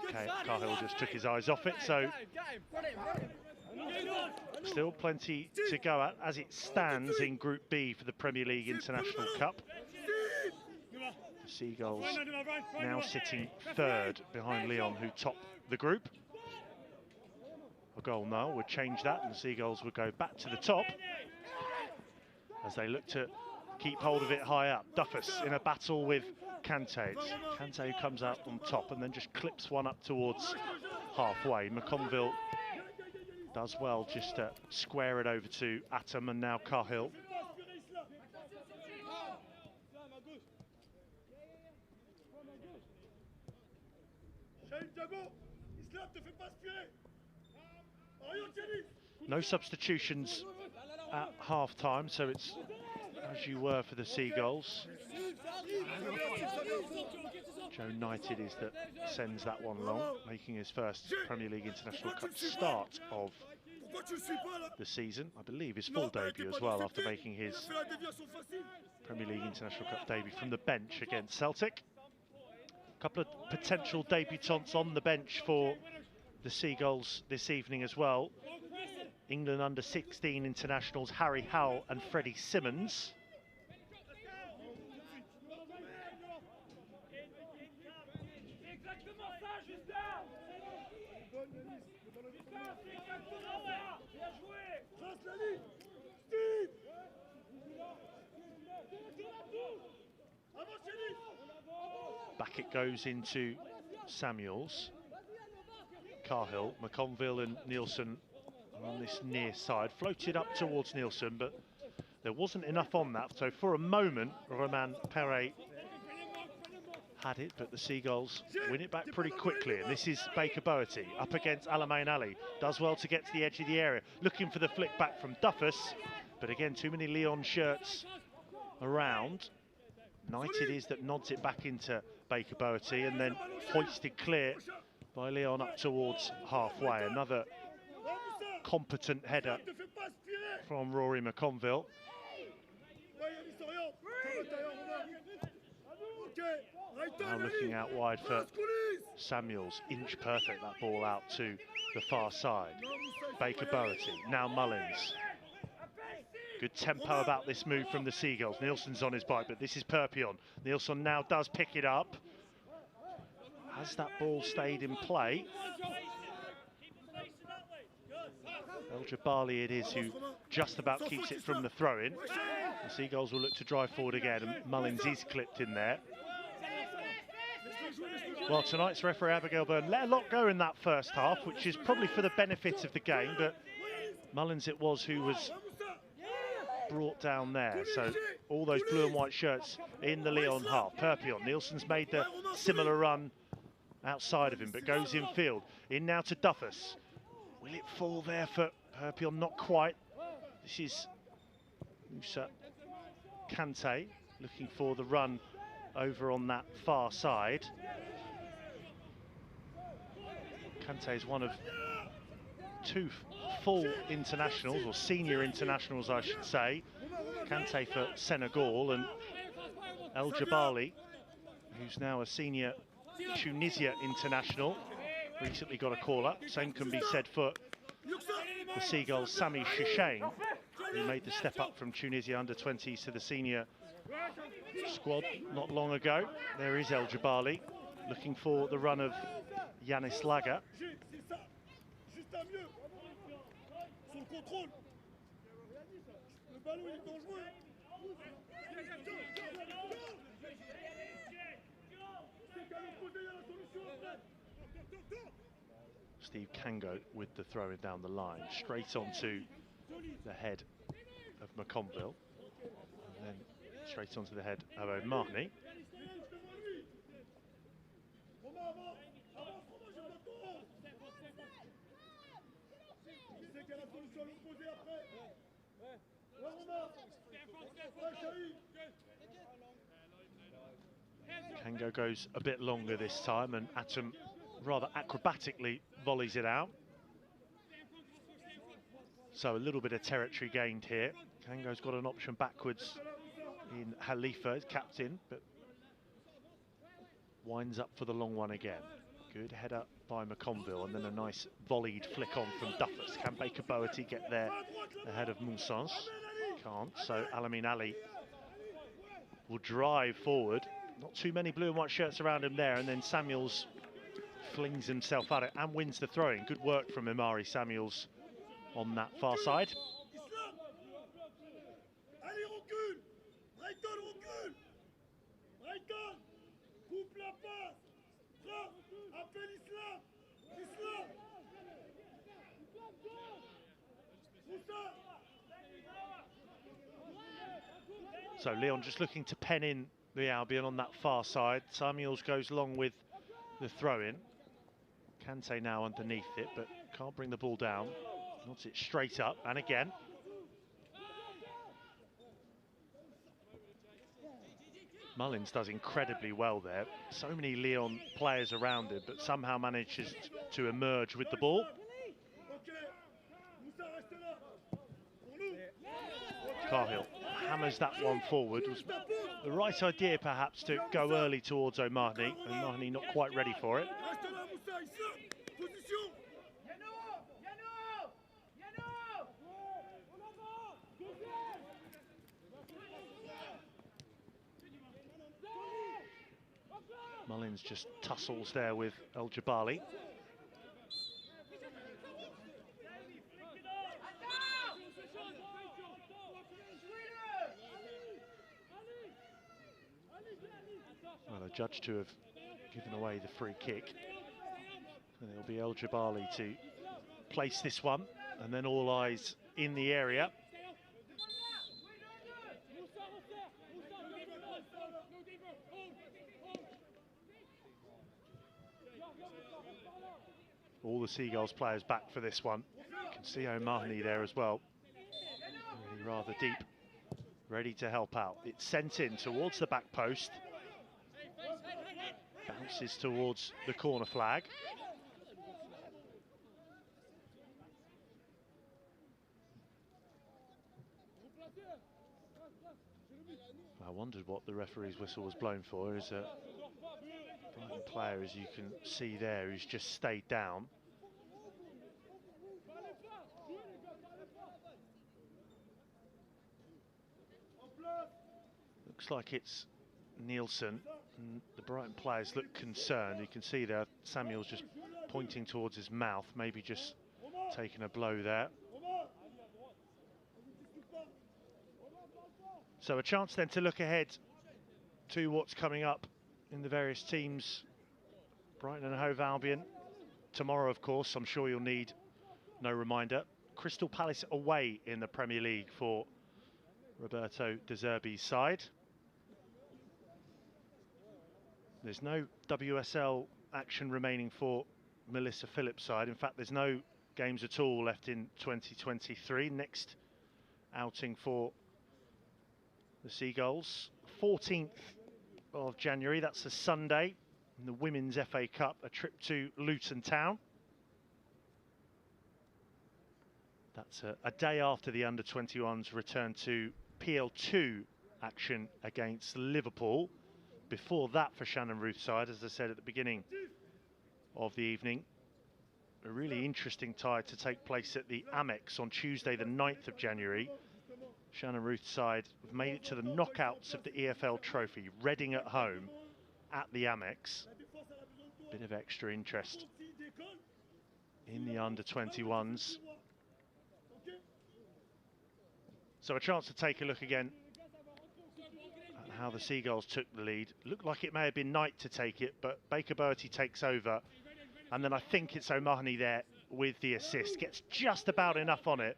S1: Cahill just took his eyes off it. So still plenty to go at as it stands in Group B for the Premier League International Cup. The Seagulls now sitting third behind Lyon, who top the group. A goal now would change that, and the Seagulls would go back to the top as they look to keep hold of it high up. Duffus in a battle with Kante. It's Kante who comes out on top and then just clips one up towards halfway. McConville does well just to square it over to Atom, and now Cahill. No substitutions at half-time, so it's as you were for the Seagulls. Joe Knighted is that sends that one long, making his first Premier League International Cup start of the season. I believe his full debut as well, after making his Premier League International Cup debut from the bench against Celtic. A couple of potential debutants on the bench for the Seagulls this evening as well. England under-16 internationals Harry Howell and Freddie Simmons. Back it goes into Samuels. Cahill, McConville and Nielsen on this near side, floated up towards Nielsen, but there wasn't enough on that. So for a moment, Romain Perret had it, but the Seagulls win it back pretty quickly. And this is Baker Boerty up against Alamein Ali. Does well to get to the edge of the area, looking for the flick back from Duffus, but again, too many Lyon shirts around. Knighted is that nods it back into Baker Boerty, and then hoisted clear by Lyon up towards halfway. Another competent header from Rory McConville. Now looking out wide for Samuels. Inch perfect, that ball out to the far side. Baker Boerty, now Mullins. Good tempo about this move from the Seagulls. Nielsen's on his bike, but this is Perpion. Nielsen now does pick it up. Has that ball stayed in play? El Jabali it is who just about keeps it from the throw-in. The Seagulls will look to drive forward again, and Mullins is clipped in there. Well, tonight's referee, Abigail Byrne, let a lot go in that first half, which is probably for the benefit of the game, but Mullins it was who was brought down there. So all those blue and white shirts in the Lyon half. Perpion, Nielsen's made the similar run outside of him, but goes infield. In now to Duffus. Will it fall there for Perpion? Not quite. This is Moussa Kante looking for the run over on that far side. Kante is one of two full internationals, or senior internationals I should say. Kante for Senegal, and El Jabali, who's now a senior Tunisia international, recently got a call-up. Same can be said for the Seagulls' Sami Shishane, who made the step up from Tunisia under-20s to the senior squad not long ago. There is El Jabali, looking for the run of Yanis Laga. Steve Kango with the throw in down the line, straight onto the head of McConville, and then straight onto the head of O'Mahony. Kango goes a bit longer this time, and Atom rather acrobatically volleys it out. So a little bit of territory gained here. Kango's got an option backwards in Khalifa, his captain, but winds up for the long one again. Good header by McConville, and then a nice volleyed flick on from Duffus. Can Baker Boerty get there ahead of Moussens? Can't, so Alamin Ali will drive forward. Not too many blue and white shirts around him there, and then Samuels flings himself at it and wins the throw-in. Good work from Imari Samuels on that far side. So Lyon just looking to pen in the Albion on that far side. Samuels goes long with the throw-in. Kante now underneath it, but can't bring the ball down. Wants it straight up, and again. Mullins does incredibly well there. So many Lyon players around him, but somehow manages to emerge with the ball. Cahill hammers that one forward. Was the right idea perhaps to go early towards O'Mahony. O'Mahony not quite ready for it. Mullins just tussles there with El Jabali. Well, a judge to have given away the free kick. And it'll be El Jabali to place this one, and then all eyes in the area. All the Seagulls players back for this one. You can see O'Mahony there as well. Really rather deep, ready to help out. It's sent in towards the back post. Bounces towards the corner flag. I wondered what the referee's whistle was blown for. Is a Brighton player, as you can see there, who's just stayed down. Looks like it's Nielsen, and the Brighton players look concerned. You can see there Samuel's just pointing towards his mouth, maybe just taking a blow there. So a chance then to look ahead to what's coming up in the various teams. Brighton and Hove Albion tomorrow, of course. I'm sure you'll need no reminder. Crystal Palace away in the Premier League for Roberto De Zerbi's side. There's no WSL action remaining for Melissa Phillips' side. In fact, there's no games at all left in 2023. Next outing for the Seagulls, 14th of January, that's a Sunday, in the Women's FA Cup, a trip to Luton Town. That's a day after the under-21s return to PL2 action against Liverpool. Before that, for Shannon Ruth's side, as I said at the beginning of the evening, a really interesting tie to take place at the Amex on Tuesday, the 9th of January. Shannon Ruth's side have made it to the knockouts of the EFL Trophy. Reading at home at the Amex. Bit of extra interest in the under-21s. So a chance to take a look again at how the Seagulls took the lead. Looked like it may have been Knight to take it, but Baker Bertie takes over. And then I think it's O'Mahony there with the assist. Gets just about enough on it.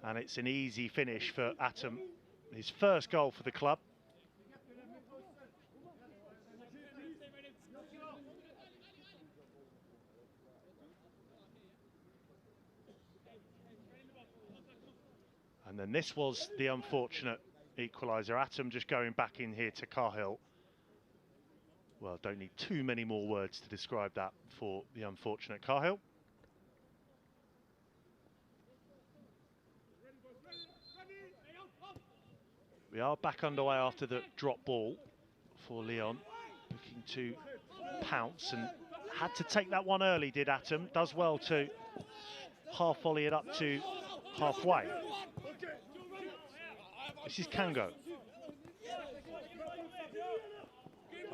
S1: And it's an easy finish for Atom, his first goal for the club. And then this was the unfortunate equaliser. Atom just going back in here to Cahill. Well, don't need too many more words to describe that for the unfortunate Cahill. We are back underway after the drop ball for Lyon, looking to pounce, and had to take that one early, did Atom. Does well to half volley it up to halfway. This is Kango.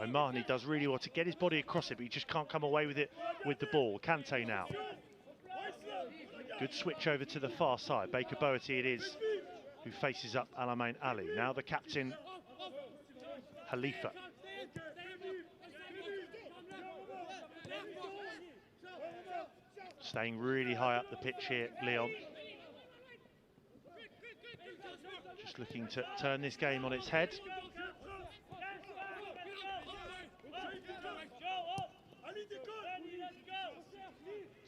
S1: O'Mahony does really well to get his body across it, but he just can't come away with it with the ball. Kante now. Good switch over to the far side. Baker Bertie it is, who faces up Alamein Ali. Now the captain, Khalifa. Staying really high up the pitch here, Lyon. Just looking to turn this game on its head.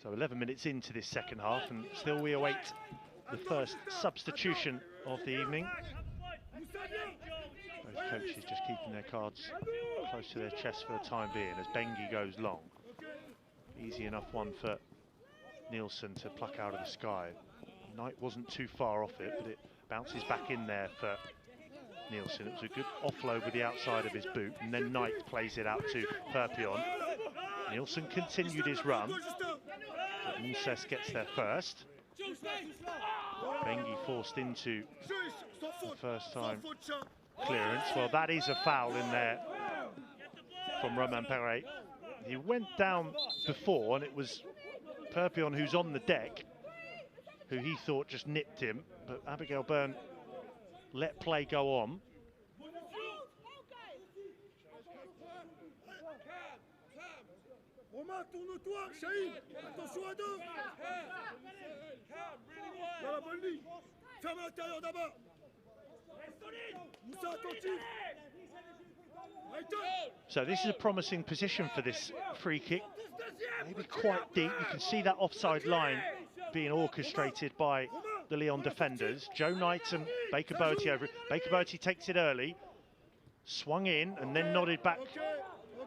S1: So 11 minutes into this second half, and still we await the first substitution of the evening. Both coaches just keeping their cards close to their chest for the time being as Bengi goes long. Easy enough one for Nielsen to pluck out of the sky. Knight wasn't too far off it, but it bounces back in there for Nielsen. It was a good offload with the outside of his boot, and then Knight plays it out to Perpion. Nielsen continued his run, but Moussès gets there first. Bengi forced into the first time clearance. Well, that is a foul in there from Romain Perret. He went down before, and it was Perpion, who's on the deck, who he thought just nipped him, but Abigail Byrne let play go on.
S2: Romain, tourne-toi, Chahine. Attention à deux. Dans la bonne ligne. Ferme l'intérieur d'abord. Moussa, attentif.
S1: So this is a promising position for this free kick. Maybe quite deep. You can see that offside line being orchestrated by the Lyon defenders. Joe Knight and Baker Bertie over it. Baker Bertie takes it early, swung in and then nodded back,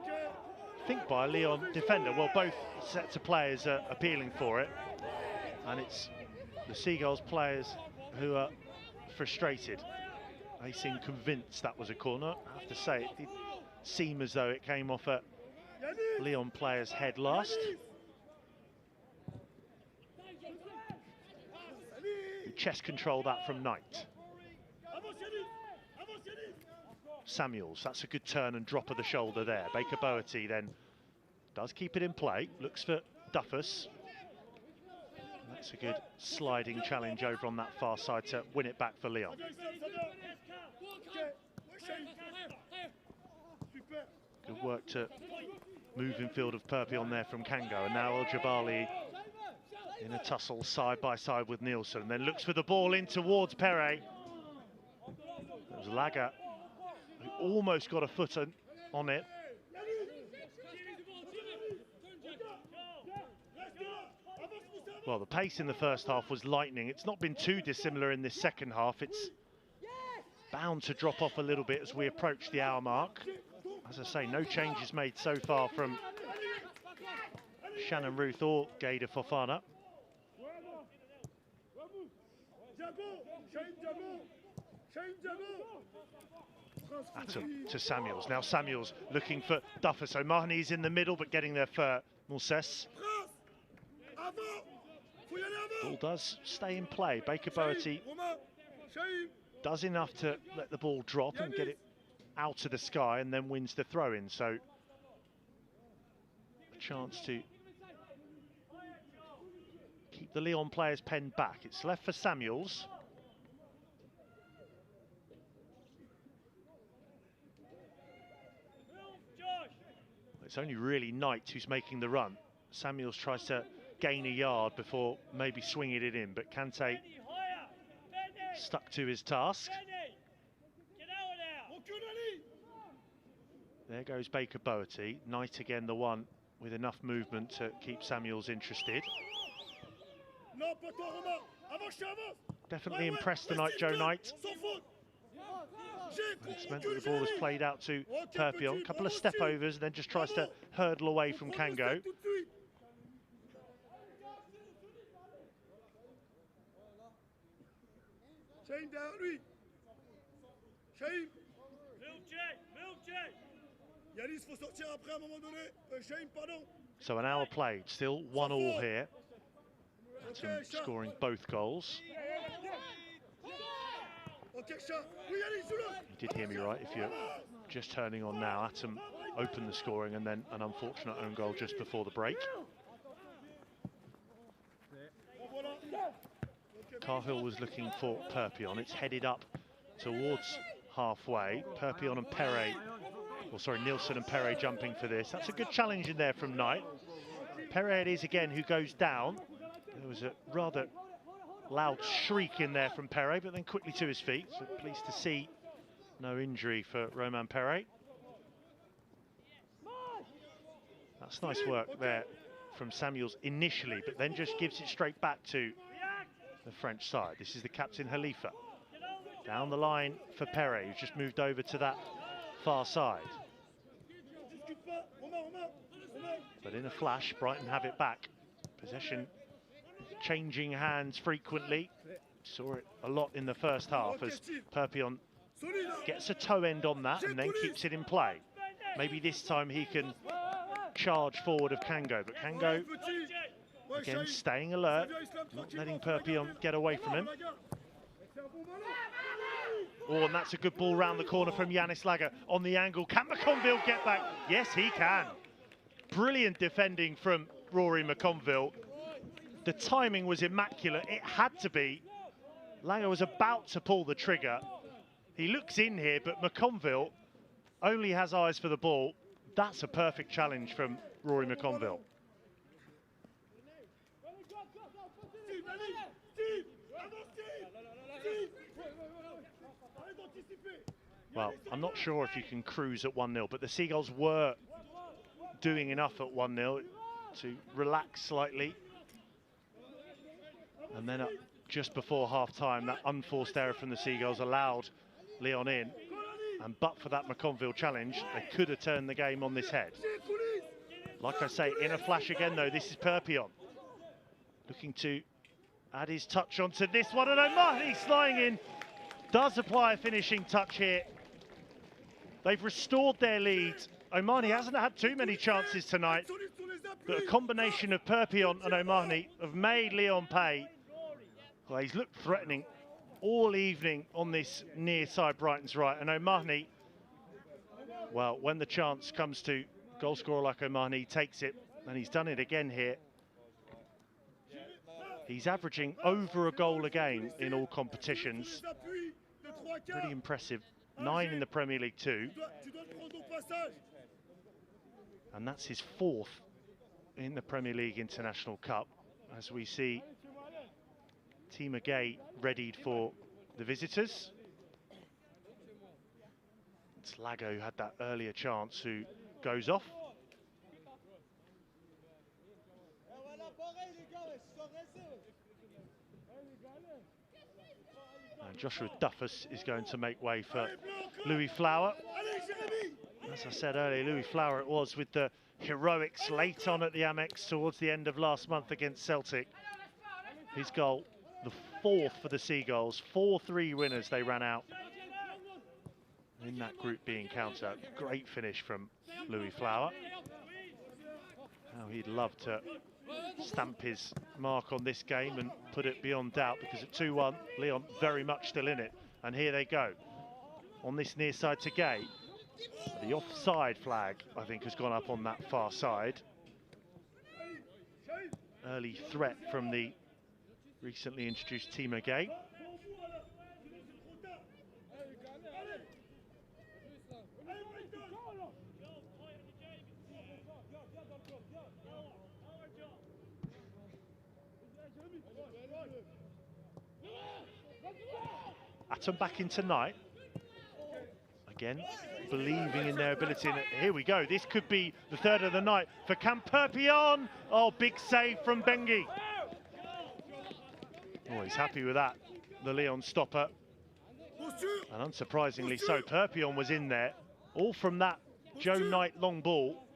S1: I think by a Lyon defender. Well, both sets of players are appealing for it, and it's the Seagulls players who are frustrated. They seem convinced that was a corner. I have to say, it did seem as though it came off a Lyon player's head last. Chest control that from Knight. Samuels, that's a good turn and drop of the shoulder there. Baker Boerty then does keep it in play, looks for Duffus. That's a good sliding challenge over on that far side to win it back for Lyon. Good work to move in field of Perpignan there from Kango, and now El Jabali in a tussle side by side with Nielsen, then looks for the ball in towards Perret. It was Laga who almost got a foot on it. Well, the pace in the first half was lightning. It's not been too dissimilar in this second half. It's bound to drop off a little bit as we approach the hour mark. As I say, no changes made so far from Shannon Ruth or Gaida Fofana. Atom to Samuels. Now Samuels looking for Duffer. So Mahoney's in the middle, but getting there for Moussès. Ball does stay in play. Baker Boerty does enough to let the ball drop and get it out of the sky, and then wins the throw-in. So a chance to keep the Lyon players penned back. It's left for Samuels. It's only really Knight who's making the run. Samuels tries to gain a yard before maybe swinging it in, but Kante stuck to his task. There goes Baker Boerty. Knight again, the one with enough movement to keep Samuels interested. Definitely impressed tonight, Joe Knight. It's meant that the ball was played out to Perpignan. A couple of step overs, and then just tries to hurdle away from Kango. So an hour played, still 1-1 here. Atom scoring both goals. You did hear me right. If you're just turning on now, Atom opened the scoring and then an unfortunate own goal just before the break. Cahill was looking for Perpignan. It's headed up towards halfway. Perpignan and Perret, or sorry, Nielsen and Perret jumping for this. That's a good challenge in there from Knight. Perret it is again who goes down. There was a rather loud shriek in there from Perret, but then quickly to his feet. So pleased to see no injury for Romain Perret. That's nice work there from Samuels initially, but then just gives it straight back to the French side. This is the captain Khalifa. Down the line for Perret, who's just moved over to that far side. But in a flash, Brighton have it back. Possession changing hands frequently. Saw it a lot in the first half as Perpignan gets a toe end on that and then keeps it in play. Maybe this time he can charge forward of Kango, but Kango again staying alert, not letting Perpignan get away from him. Oh, and that's a good ball round the corner from Yanis Laga on the angle. Can McConville get back? Yes, he can. Brilliant defending from Rory McConville. The timing was immaculate. It had to be. Laga was about to pull the trigger. He looks in here, but McConville only has eyes for the ball. That's a perfect challenge from Rory McConville. Well, I'm not sure if you can cruise at 1-0, but the Seagulls were doing enough at 1-0 to relax slightly. And then just before half-time, that unforced error from the Seagulls allowed Lyon in. And but for that McConville challenge, they could have turned the game on this head. Like I say, in a flash again, though, this is Perpignan. Looking to add his touch onto this one, and O'Mahony's flying in does apply a finishing touch here. They've restored their lead. Omani hasn't had too many chances tonight, but a combination of Perpignan and Omani have made Lyon pay. Well, he's looked threatening all evening on this near side Brighton's right, and Omani, well, when the chance comes to goal scorer like Omani, he takes it, and he's done it again here. He's averaging over a goal a game in all competitions. Pretty impressive. 9 in the Premier League too. And that's his 4th in the Premier League International Cup, as we see Team Gay readied for the visitors. It's Lago who had that earlier chance, who goes off. And Joshua Duffus is going to make way for Louis Flower. As I said earlier, Louis Flower it was with the heroics late on at the Amex towards the end of last month against Celtic. His goal, the 4th for the Seagulls. 4-3 winners they ran out in that Group B encounter. Great finish from Louis Flower. How he'd love to stamp his mark on this game and put it beyond doubt, because at 2-1, Lyon very much still in it. And here they go on this near side to Gay. The offside flag, I think, has gone up on that far side. Early threat from the recently introduced Team Gay. Atom back in tonight. Again, believing in their ability. And here we go. This could be the 3rd of the night for Perpignan. Oh, big save from Bengi. Oh, he's happy with that, the Lyon stopper. And unsurprisingly so, Perpignan was in there. All from that Joe Knight long ball.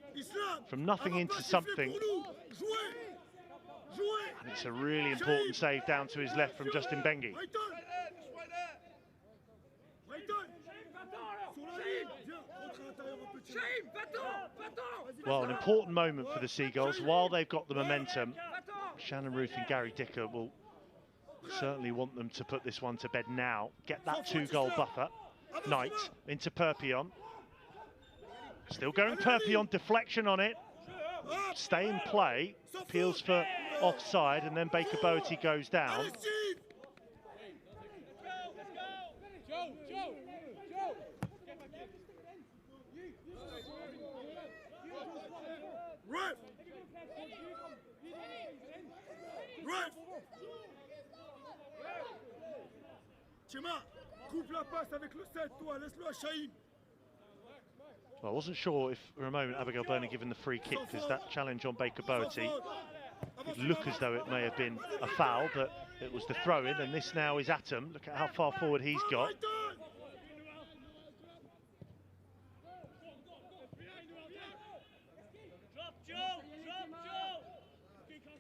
S1: From nothing into something. And it's a really important save down to his left from Justin Bengi. Well, an important moment for the Seagulls. While they've got the momentum, Shannon Ruth and Gary Dicker will certainly want them to put this one to bed now. Get that 2-goal buffer. Knight into Perpignan. Still going Perpignan, deflection on it. Stay in play, appeals for offside, and then Baker Boaty goes down.
S2: Ref! Ref! Chema, coupe la passe avec le 7, toi, laisse-le à Chahine.
S1: Well, I wasn't sure if for a moment Abigail Byrne had given the free kick, because that challenge on Baker Boaty, it looked as though it may have been a foul, but it was the throw-in, and this now is Atom. Look at how far forward he's got.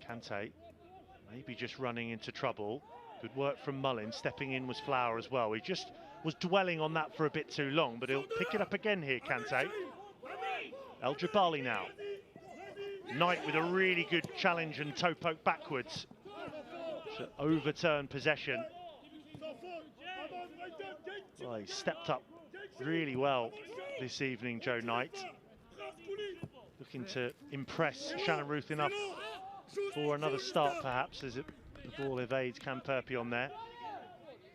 S1: Kante maybe just running into trouble. Good work from Mullin. Stepping in was Flower as well. He just was dwelling on that for a bit too long, but he'll pick it up again here, Kante. El Jabali now. Knight with a really good challenge and toe poke backwards to overturn possession. Well, he stepped up really well this evening, Joe Knight. Looking to impress Shannon Ruth enough for another start, perhaps, as the ball evades Perpignan there.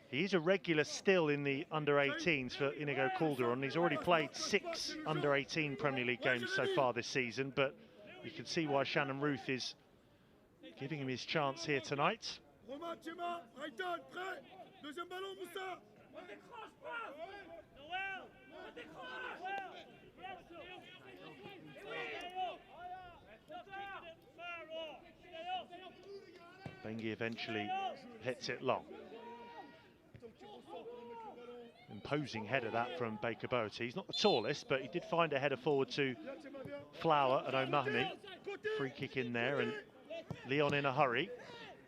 S1: He's a regular still in the under-18s for Inigo Calderon. He's already played 6 under-18 Premier League games so far this season, but you can see why Shannon Ruth is giving him his chance here tonight. Bengi eventually hits it long. Imposing header that from Baker Boaty. He's not the tallest, but he did find a header forward to Flower and O'Mahony. Free kick in there, and Lyon in a hurry.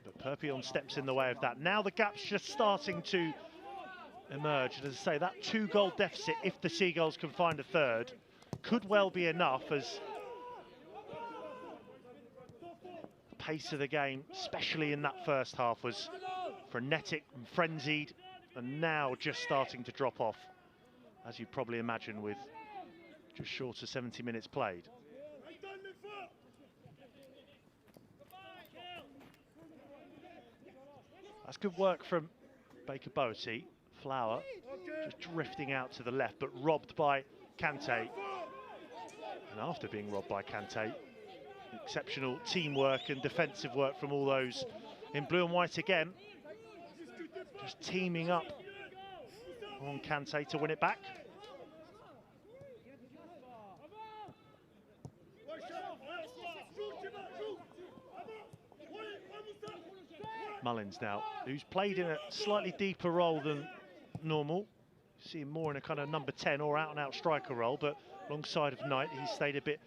S1: But Perpignan steps in the way of that. Now the gap's just starting to emerge. And as I say, that 2-goal deficit, if the Seagulls can find a third, could well be enough, as the pace of the game, especially in that first half, was frenetic and frenzied, and now just starting to drop off, as you probably imagine, with just short of 70 minutes played. That's good work from Baker Boaty. Flower just drifting out to the left, but robbed by Kante. And after being robbed by Kante, exceptional teamwork and defensive work from all those in blue and white again. Just teaming up on Kante to win it back. Mullins now, who's played in a slightly deeper role than normal. See him more in a kind of number 10 or out-and-out striker role, but alongside of Knight, he's stayed a bit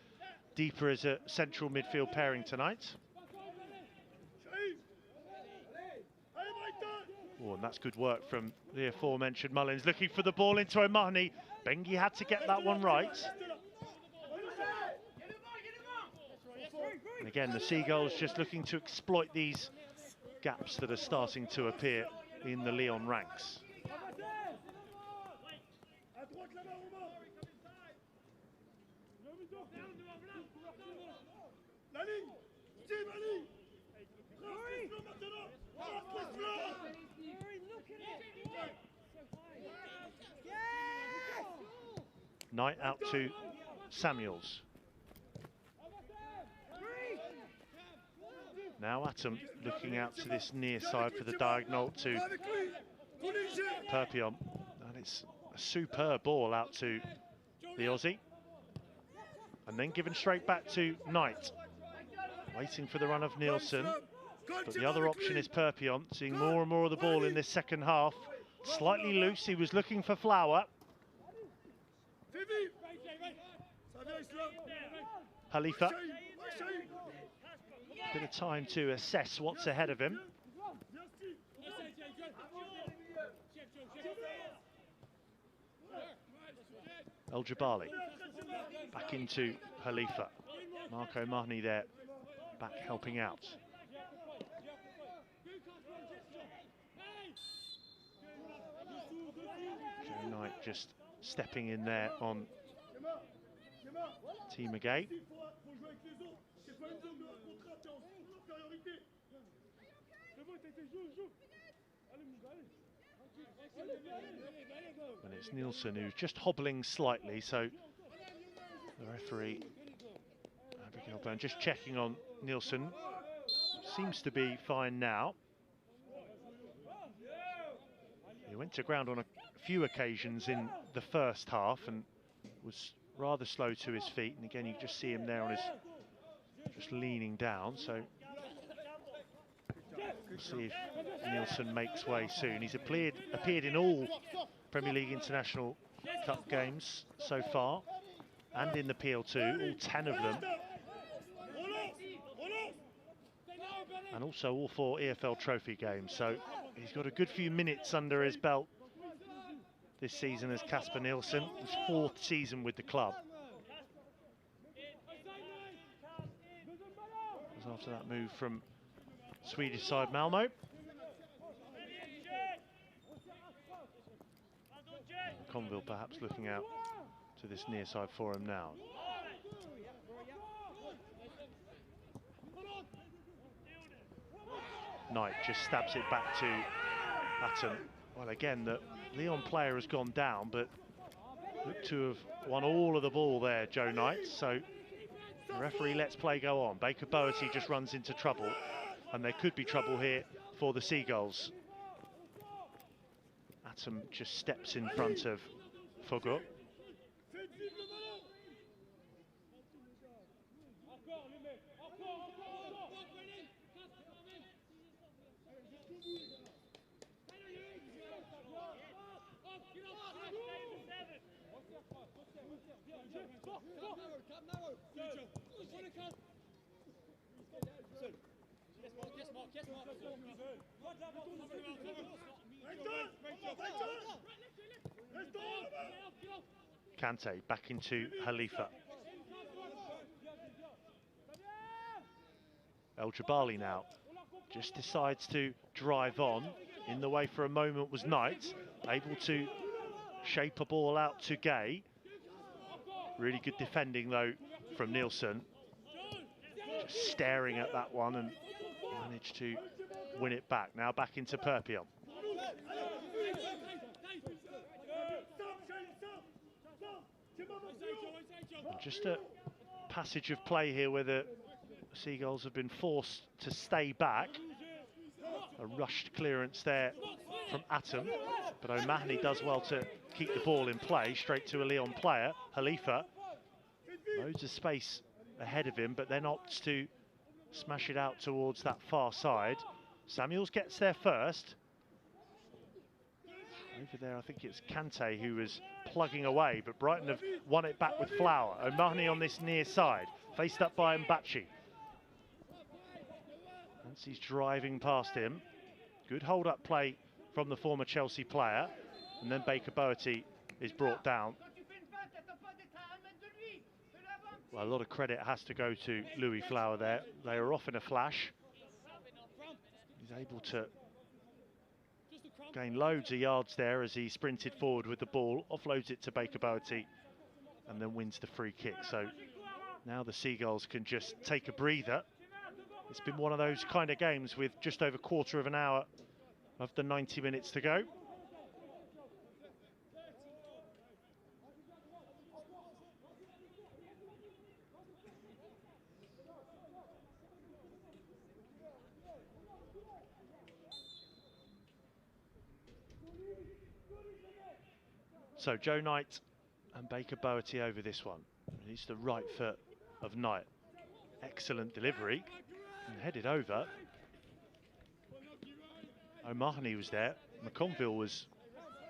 S1: deeper as a central midfield pairing tonight. Oh, and that's good work from the aforementioned Mullins, looking for the ball into O'Mahony. Bengi had to get that one right. And again, the Seagulls just looking to exploit these gaps that are starting to appear in the Lyon ranks. Knight out to Samuels. Now Atom looking out to this near side for the diagonal to Perpion. And it's a superb ball out to the Aussie. And then given straight back to Knight. Waiting for the run of Nielsen. But the other option is Perpion, seeing more and more of the ball in this second half. Slightly loose, he was looking for Flower. Khalifa. Bit of time to assess what's ahead of him. El Jabali back into Khalifa. Marco Mahoney there, back helping out. Joe Knight just stepping in there on Team Agate. And it's Nielsen who's just hobbling slightly, so the referee, Abigail Byrne, just checking on Nielsen. Seems to be fine now. He went to ground on a few occasions in the first half and was rather slow to his feet. And again, you just see him there on his, just leaning down. So we'll see if Nielsen makes way soon. He's appeared in all Premier League International Cup games so far, and in the PL2, all 10 of them. And also all 4 EFL Trophy games. So he's got a good few minutes under his belt this season as Kasper Nielsen, his 4th season with the club. As after that move from Swedish side Malmo. Conville perhaps looking out to this near side for him now. Knight just stabs it back to Atom. Well, again, the Lyon player has gone down, but looked to have won all of the ball there, Joe Knight. So the referee lets play go on. Baker Boaty just runs into trouble, and there could be trouble here for the Seagulls. Atom just steps in front of Fogo. Kante, back into Khalifa. El Jabali now just decides to drive on. In the way for a moment was Knight, able to shape a ball out to Gay. Really good defending though from Nielsen. Just staring at that one and managed to win it back. Now back into Perpion. And just a passage of play here where the Seagulls have been forced to stay back. A rushed clearance there from Atom, but O'Mahony does well to keep the ball in play, straight to a Lyon player, Khalifa. Loads of space ahead of him, but then opts to smash it out towards that far side. Samuels gets there first. Over there, I think it's Kante who was plugging away, but Brighton have won it back with Flower. O'Mahony on this near side, faced up by Mbachi. Once he's driving past him, good hold-up play from the former Chelsea player, and then Baker Boerty is brought down. Well, a lot of credit has to go to Louis Flower there. They were off in a flash. He's able to gain loads of yards there as he sprinted forward with the ball, offloads it to Baker Boerty, and then wins the free kick. So now the Seagulls can just take a breather. It's been one of those kind of games with just over quarter of an hour of the 90 minutes to go. So Joe Knight and Baker Boerty over this one. He's the right foot of Knight. Excellent delivery and headed over. O'Mahony was there. McConville was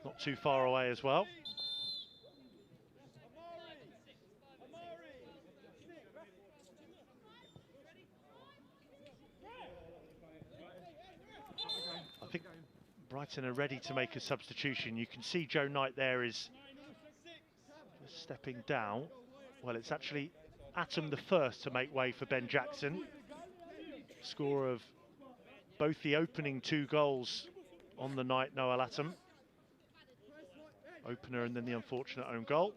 S1: not too far away as well. I think Brighton are ready to make a substitution. You can see Joe Knight there is just stepping down. Well, it's actually Atom the first to make way for Ben Jackson. Scorer of both the opening 2 goals on the night, Noel Atom. Opener and then the unfortunate own goal.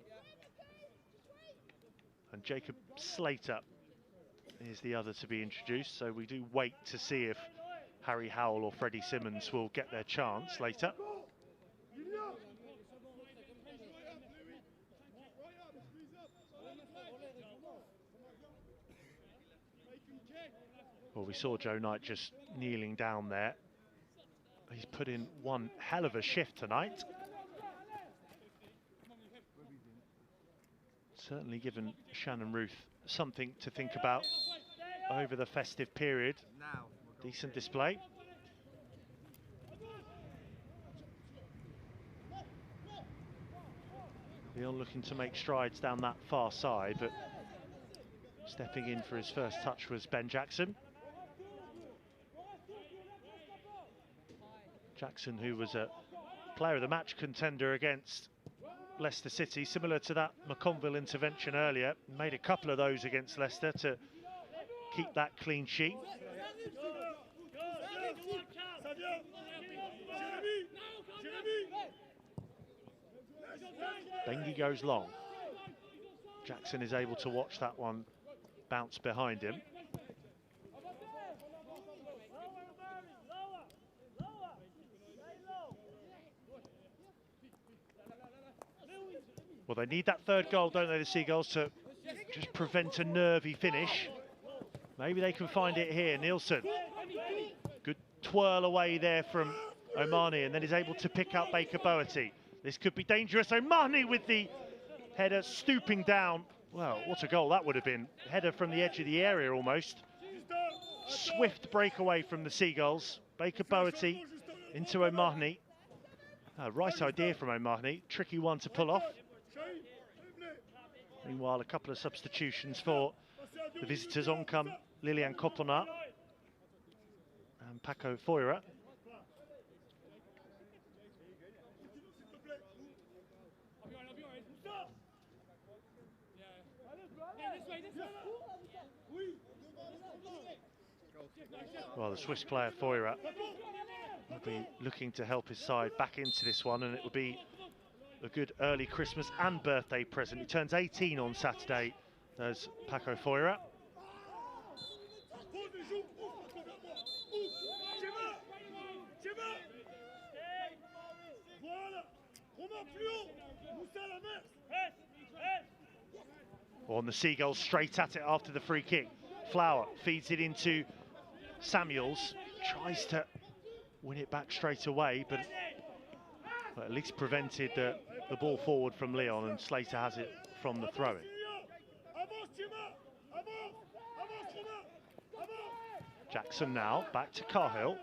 S1: And Jacob Slater is the other to be introduced. So we do wait to see if Harry Howell or Freddie Simmons will get their chance later. Well, we saw Joe Knight just kneeling down there. He's put in one hell of a shift tonight. Certainly given Shannon Ruth something to think about over the festive period. Decent display. Lyon looking to make strides down that far side, but stepping in for his first touch was Ben Jackson. Jackson, who was a player of the match contender against Leicester City, similar to that McConville intervention earlier, made a couple of those against Leicester to keep that clean sheet. Bengi goes long. Jackson is able to watch that one bounce behind him. Well, they need that third goal, don't they, the Seagulls, to just prevent a nervy finish. Maybe they can find it here. Nielsen. Good twirl away there from O'Mahony, and then is able to pick up Baker Boerty. This could be dangerous. O'Mahony with the header stooping down. Well, what a goal that would have been. Header from the edge of the area almost. Swift breakaway from the Seagulls. Baker Boerty into O'Mahony. Right idea from O'Mahony. Tricky one to pull off. Meanwhile, a couple of substitutions for the visitors. On come Lilian Copona and Paco Foira. Well, the Swiss player Feurer will be looking to help his side back into this one, and it will be a good early Christmas and birthday present. He turns 18 on Saturday, as Paco Feurer. On the Seagulls, straight at it after the free kick. Flower feeds it into Samuels, tries to win it back straight away, but at least prevented the ball forward from Lyon, and Slater has it from the throw-in. Jackson now back to Cahill.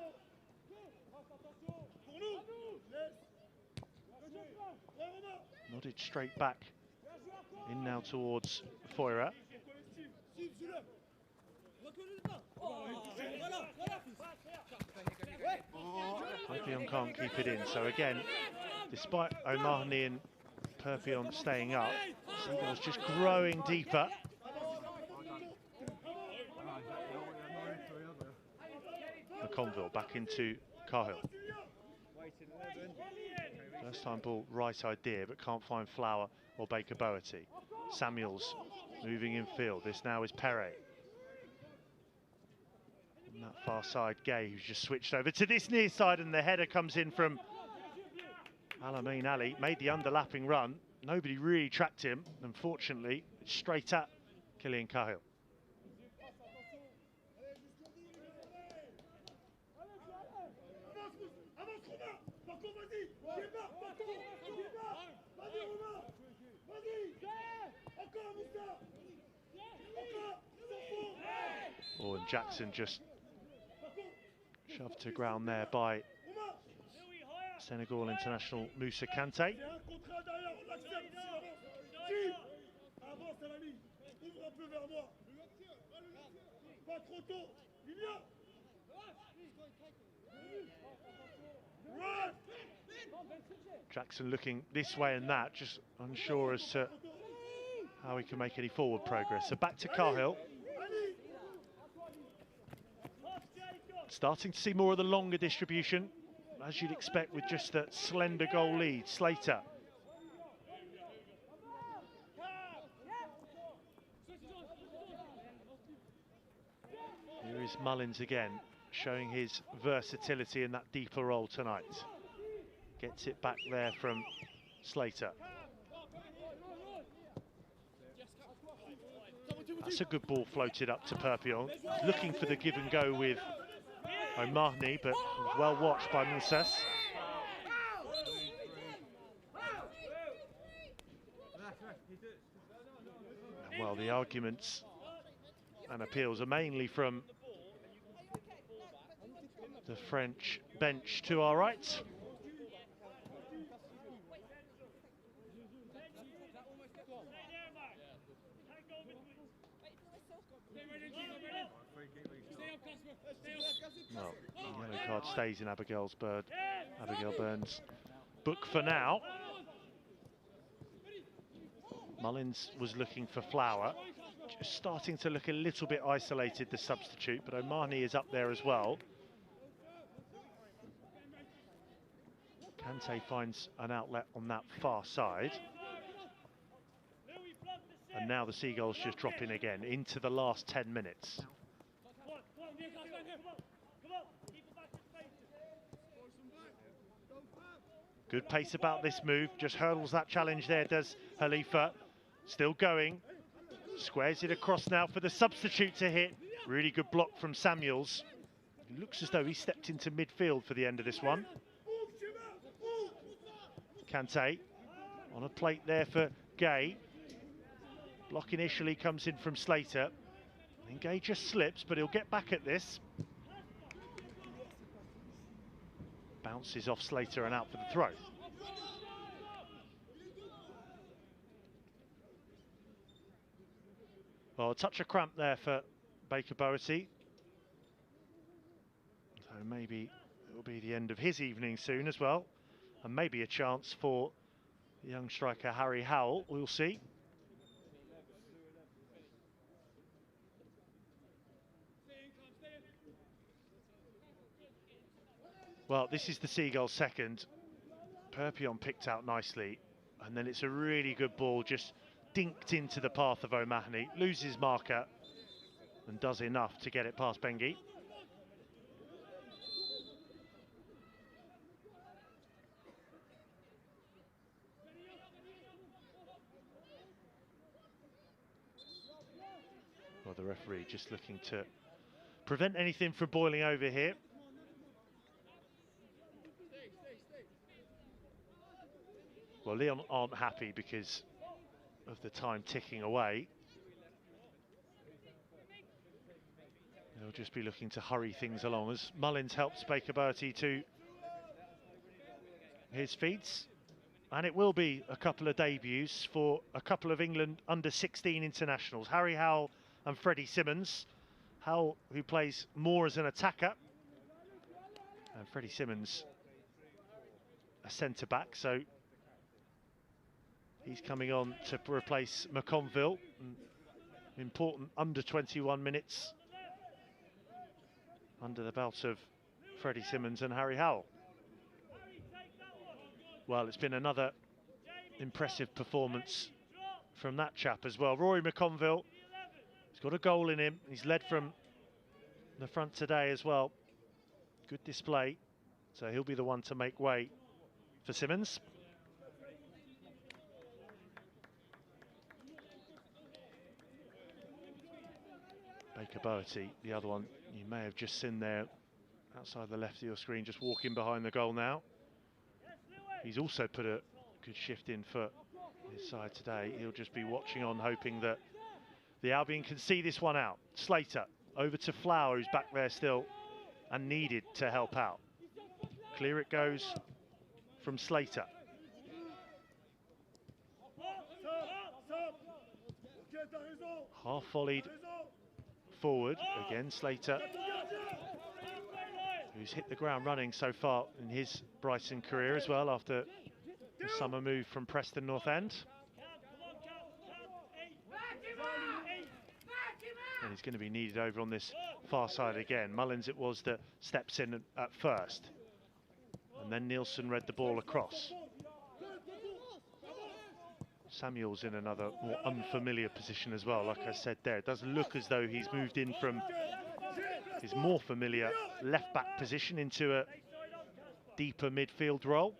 S1: Nodded straight back in now towards Feurer. Perpion can't keep it in, so again, despite O'Mahony and Perpion staying up, Seagulls just growing deeper. McConville back into Cahill. First time ball, right idea, but can't find Flower or Baker Boerty. Samuels moving in field. This now is Perret. On that far side, Gay, who's just switched over to this near side, and the header comes in from Alamin Ali. Made the underlapping run. Nobody really tracked him. Unfortunately, it's straight at Kylian Cahill. Oh, and Jackson just shoved to ground there by Senegal international Moussa Kanté. Jackson looking this way and that, just unsure as to how he can make any forward progress. So back to Cahill. Starting to see more of the longer distribution, as you'd expect with just a slender goal lead. Slater. Here is Mullins again, showing his versatility in that deeper role tonight. Gets it back there from Slater. That's a good ball floated up to Perpion. Looking for the give and go with O'Mahony, but was well watched by Moussas. Well, the arguments and appeals are mainly from the French bench to our right. Well, the yellow card stays in Abigail Byrne's book for now. Mullins was looking for Flower, just starting to look a little bit isolated, the substitute, but O'Mahony is up there as well. Kanté finds an outlet on that far side. And now the Seagulls just drop in again into the last 10 minutes. Good pace about this move, just hurdles that challenge there, does Khalifa. Still going, squares it across now for the substitute to hit. Really good block from Samuels. It looks as though he stepped into midfield for the end of this one. Kanté on a plate there for Gay. Block initially comes in from Slater. And Gay just slips, but he'll get back at this. Bounces off Slater and out for the throw. Well, a touch of cramp there for Baker Boerty. So maybe it will be the end of his evening soon as well. And maybe a chance for the young striker Harry Howell, we'll see. Well, this is the Seagulls' second. Perpion picked out nicely, and then it's a really good ball, just dinked into the path of O'Mahony, loses marker, and does enough to get it past Bengi. Well, the referee just looking to prevent anything from boiling over here. Well, Lyon aren't happy because of the time ticking away. They'll just be looking to hurry things along as Mullins helps Baker Bertie to his feet. And it will be a couple of debuts for a couple of England under-16 internationals. Harry Howell and Freddie Simmons. Howell, who plays more as an attacker. And Freddie Simmons, a centre-back, so he's coming on to replace McConville. Important under-21 minutes under the belt of Freddie Simmons and Harry Howell. Well, it's been another impressive performance from that chap as well. Rory McConville, he's got a goal in him. He's led from the front today as well. Good display. So he'll be the one to make way for Simmons. Baker Bertie, the other one you may have just seen there outside the left of your screen, just walking behind the goal now. He's also put a good shift in for his side today. He'll just be watching on, hoping that the Albion can see this one out. Slater over to Flower, who's back there still and needed to help out. Clear it goes from Slater. Half volleyed forward again. Slater, who's hit the ground running so far in his Brighton career as well after the summer move from Preston North End. And he's going to be needed over on this far side again. Mullins it was that steps in at first. And then Nielsen read the ball across. Samuel's in another more unfamiliar position as well. Like I said there, it does look as though he's moved in from his more familiar left-back position into a deeper midfield role.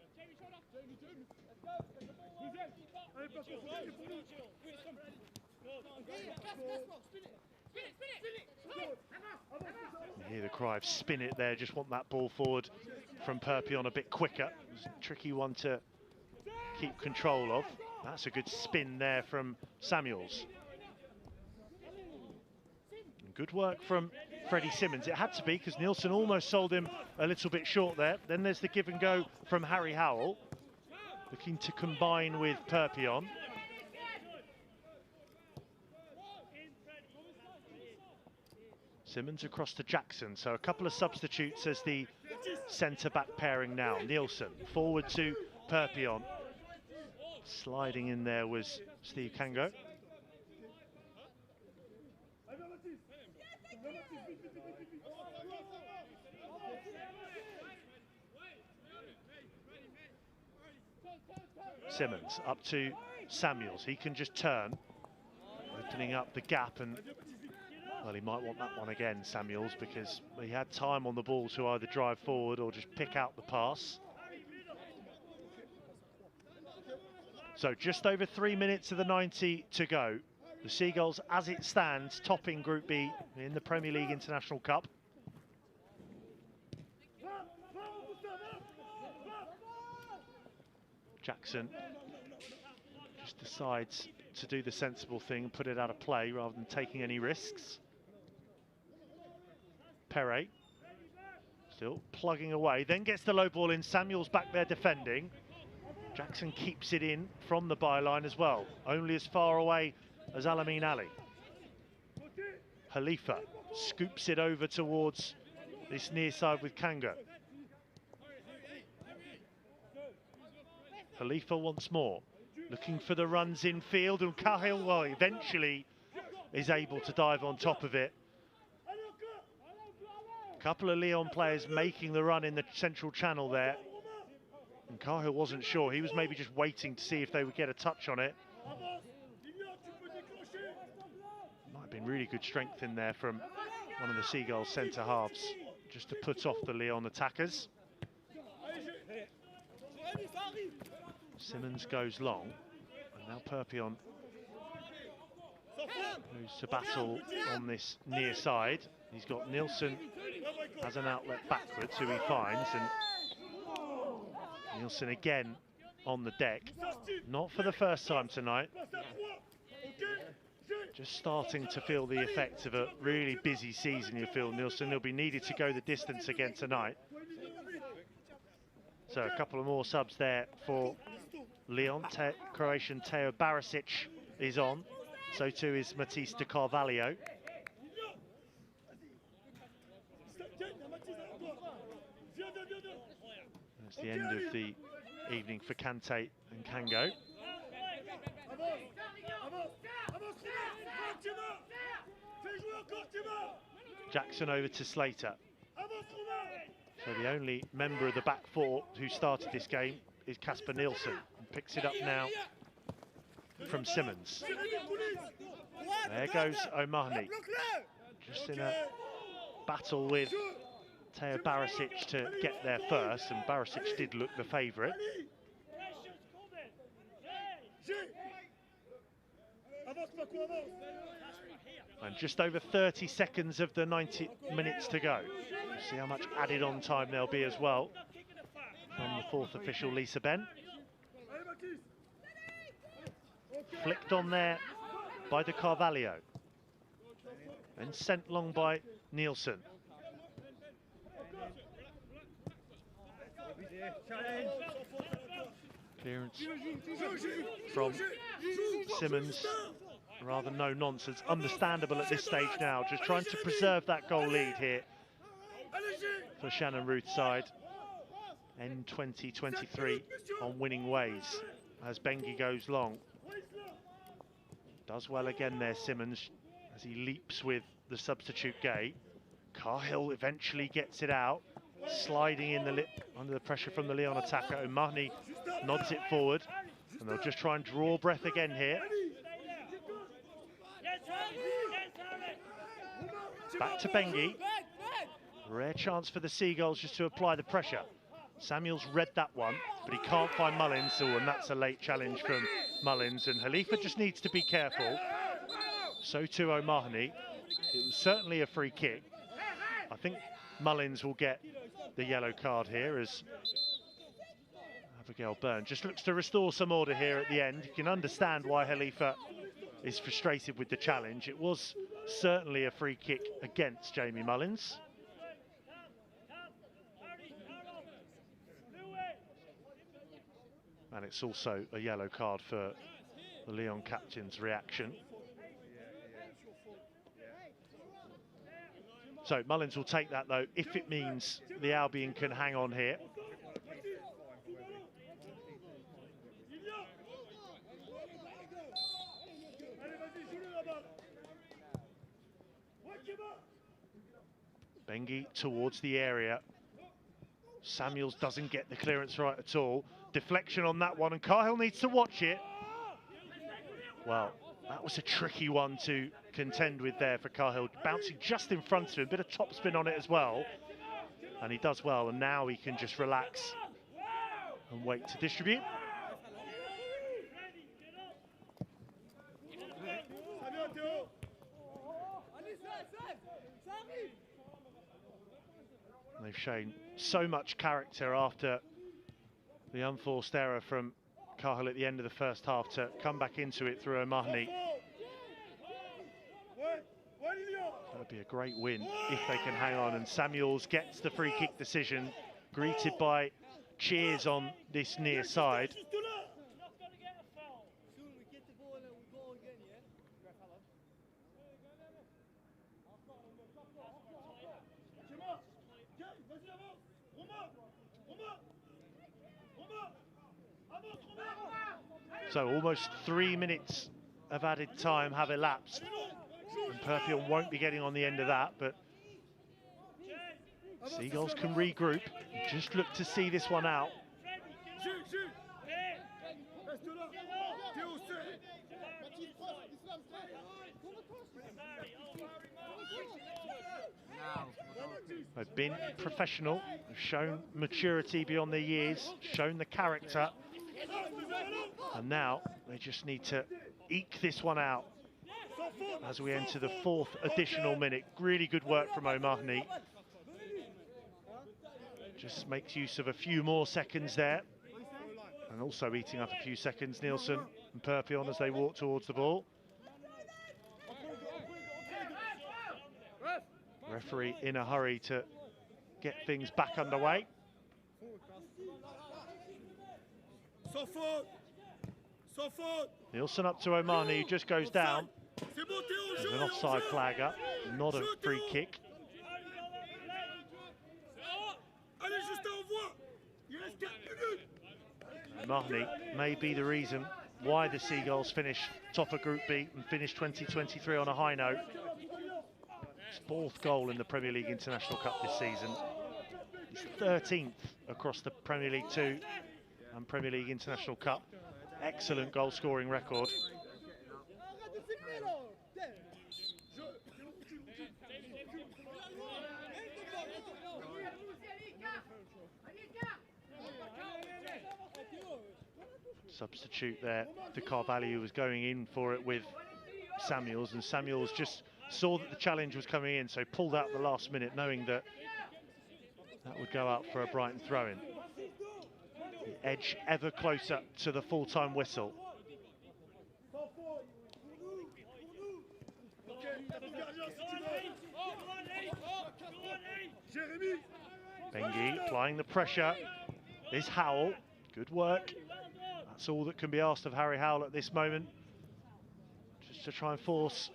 S1: You hear the cry of spin it there, just want that ball forward from Perpion a bit quicker. It was a tricky one to keep control of. That's a good spin there from Samuels. And good work from Freddie Simmons. It had to be because Nielsen almost sold him a little bit short there. Then there's the give and go from Harry Howell, looking to combine with Perpion. Simmons across to Jackson, so a couple of substitutes as the centre-back pairing now. Nielsen forward to Perpion. Sliding in there was Steve Kango. Simmons up to Samuels. He can just turn, opening up the gap, and well, he might want that one again, Samuels, because he had time on the ball to either drive forward or just pick out the pass. So just over 3 minutes of the 90 to go. The Seagulls, as it stands, topping Group B in the Premier League International Cup. Jackson just decides to do the sensible thing and put it out of play rather than taking any risks. Perret still plugging away, then gets the low ball in. Samuel's back there defending. Jackson keeps it in from the byline as well, only as far away as Alamin Ali. Khalifa scoops it over towards this near side with Kanga. Khalifa once more, looking for the runs in field, and Cahill, well, eventually is able to dive on top of it. couple of Lyon players making the run in the central channel there. And Cahill wasn't sure. He was maybe just waiting to see if they would get a touch on it. Might have been really good strength in there from one of the Seagulls centre halves, just to put off the Lyon attackers. Simmons goes long, and now Perpion moves to battle on this near side. He's got Nielsen as an outlet backwards, who he finds, and Nielsen again on the deck. Not for the first time tonight. Just starting to feel the effects of a really busy season, you feel, Nielsen. He'll be needed to go the distance again tonight. So a couple of more subs there for Lyon. Croatian Teo Barisic is on. So too is Matisse de Carvalho. That's the end of the evening for Kante and Kango. Jackson over to Slater. So the only member of the back four who started this game is Kasper Nielsen, and picks it up now from Simmons. There goes O'Mahony, just in a battle with Teo Barisic to get there first, and Barisic did look the favourite. And just over 30 seconds of the 90 minutes to go. We'll see how much added on time there'll be as well from the fourth official, Lisa Ben. Flicked on there by de Carvalho and sent long by Nielsen. Clearance from Simmons, rather no nonsense, understandable at this stage now, just trying to preserve that goal lead here for Shannon Ruth's side. End 2023 on winning ways as Bengi goes long. Does well again there, Simmons, as he leaps with the substitute Gay. Cahill eventually gets it out, sliding in the under the pressure from the Lyon attacker. O'Mahony nods it forward, and they'll just try and draw breath again here. Back to Bengi. Rare chance for the Seagulls just to apply the pressure. Samuels read that one, but he can't find Mullins, and that's a late challenge from Mullins, and Khalifa just needs to be careful. So too O'Mahony. It was certainly a free kick. I think Mullins will get the yellow card here as Abigail Byrne just looks to restore some order here at the end. You can understand why Khalifa is frustrated with the challenge. It was certainly a free kick against Jamie Mullins. And it's also a yellow card for the Lyon captain's reaction. So Mullins will take that though, if it means the Albion can hang on here. Bengi towards the area. Samuels doesn't get the clearance right at all. Deflection on that one, and Cahill needs to watch it. Well, that was a tricky one to contend with there for Cahill, bouncing just in front of him, bit of topspin on it as well, and he does well, and now he can just relax and wait to distribute. They've shown so much character after the unforced error from Cahill at the end of the first half to come back into it through O'Mahony. That'd be a great win if they can hang on, and Samuels gets the free kick decision, greeted by cheers on this near side. So almost 3 minutes of added time have elapsed, and Perpion won't be getting on the end of that, but Seagulls can regroup, just look to see this one out. They've been professional, have shown maturity beyond their years, shown the character, and now they just need to eke this one out as we enter the 4th additional minute. Really good work from O'Mahony. Just makes use of a few more seconds there, and also eating up a few seconds, Nielsen and Perpion, as they walk towards the ball. Referee in a hurry to get things back underway. Nielsen up to O'Mahony, who just goes down. There's an offside flag up, not a free kick. O'Mahony may be the reason why the Seagulls finished top of Group B and finished 2023 on a high note. His 4th goal in the Premier League International Cup this season. He's 13th across the Premier League 2 and Premier League International Cup. Excellent goal scoring record. Substitute there to Carvalho, was going in for it with Samuels, and Samuels just saw that the challenge was coming in, so pulled out the last minute, knowing that that would go out for a Brighton throw-in. The edge ever closer to the full-time whistle. Bengi applying the pressure. Is Howell. Good work. That's all that can be asked of Harry Howell at this moment. Just to try and force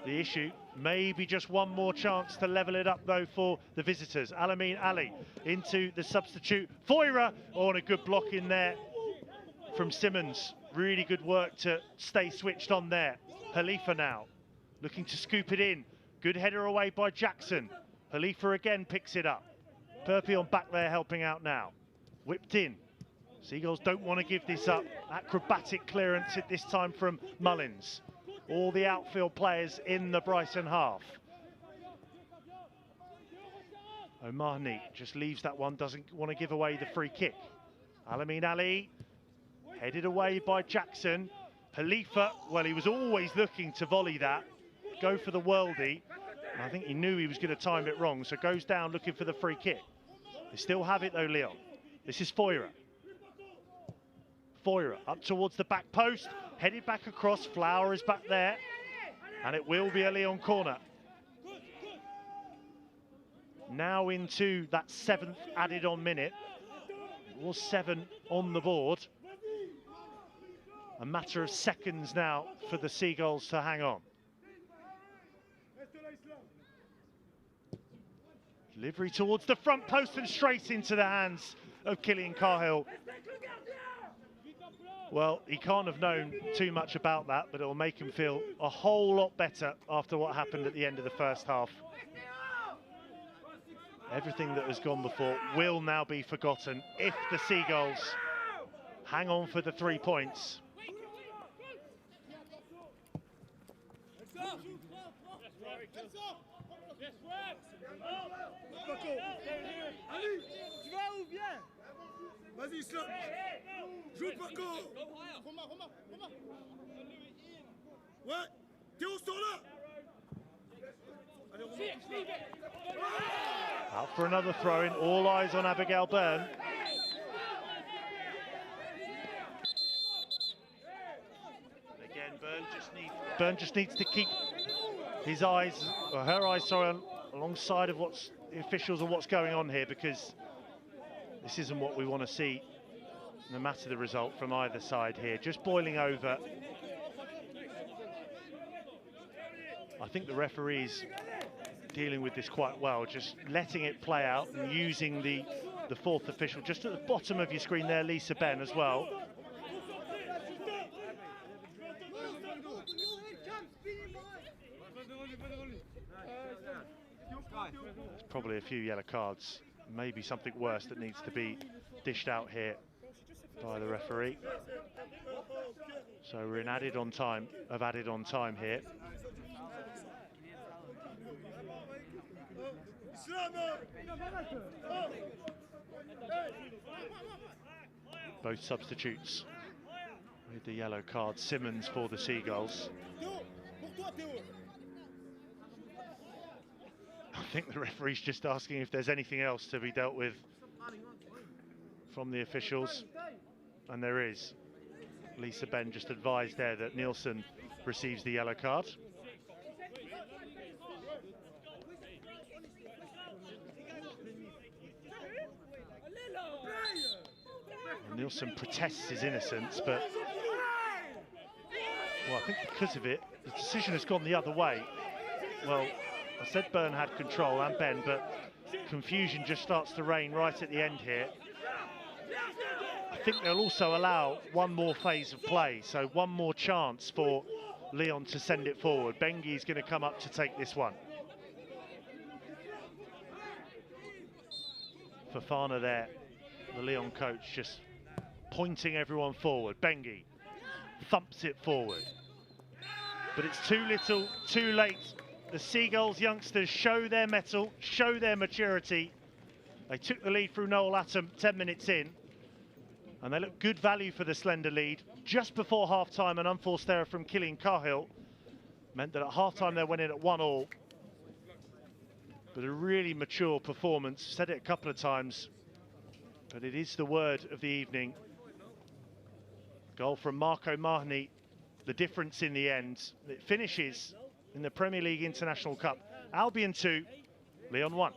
S1: the issue. Maybe just one more chance to level it up, though, for the visitors. Al-Amin Ali into the substitute. Foira on a good block in there from Simmons. Really good work to stay switched on there. Khalifa now looking to scoop it in. Good header away by Jackson. Khalifa again picks it up. Perpion back there helping out now. Whipped in. Seagulls don't want to give this up. Acrobatic clearance at this time from Mullins. All the outfield players in the Brighton half. O'Mahony just leaves that one, doesn't want to give away the free kick. Al-Amin Ali, headed away by Jackson. Khalifa, well, he was always looking to volley that, go for the worldie. I think he knew he was going to time it wrong, so goes down looking for the free kick. They still have it though, Lyon. This is Foira. Foira up towards the back post, headed back across. Flower is back there, and it will be a Lyon corner. Now into that 7th added on minute. It was 7 on the board. A matter of seconds now for the Seagulls to hang on. Delivery towards the front post and straight into the hands of Killian Cahill. Well, he can't have known too much about that, but it'll make him feel a whole lot better after what happened at the end of the first half. Everything that has gone before will now be forgotten if the Seagulls hang on for the 3 points.
S2: Vas-y, Islam. Joue Paco. Ouais, Théo, sors là.
S1: Out for another throw-in, all eyes on Abigail Byrne. Again, Byrne just needs to keep his eyes, or her eyes, sorry, alongside of what's the officials and what's going on here, because this isn't what we want to see, no matter the result from either side here. Just boiling over. I think the referee's dealing with this quite well, just letting it play out and using the 4th official. Just at the bottom of your screen there, Lisa Ben as well. There's probably a few yellow cards, maybe something worse that needs to be dished out here by the referee. So we're in added on time here. Both substitutes with the yellow card. Simmons for the Seagulls. I think the referee's just asking if there's anything else to be dealt with from the officials, and there is. Lisa Ben just advised there that Nielsen receives the yellow card. Nielsen protests his innocence, but well, I think because of it, the decision has gone the other way. Well, I said Byrne had control and Ben, but confusion just starts to reign right at the end here. I think they'll also allow one more phase of play, so one more chance for Lyon to send it forward. Bengi's going to come up to take this one. Fofana there, the Lyon coach, just pointing everyone forward. Bengi thumps it forward, but it's too little, too late. The Seagulls youngsters show their mettle, show their maturity. They took the lead through Noel Atom 10 minutes in, and they look good value for the slender lead. Just before half-time, an unforced error from Killian Cahill meant that at half-time they went in at 1-1. But a really mature performance. Said it a couple of times, but it is the word of the evening. Goal from Marco Mahny, the difference in the end. It finishes in the Premier League International Cup. Albion 2, Lyon 1.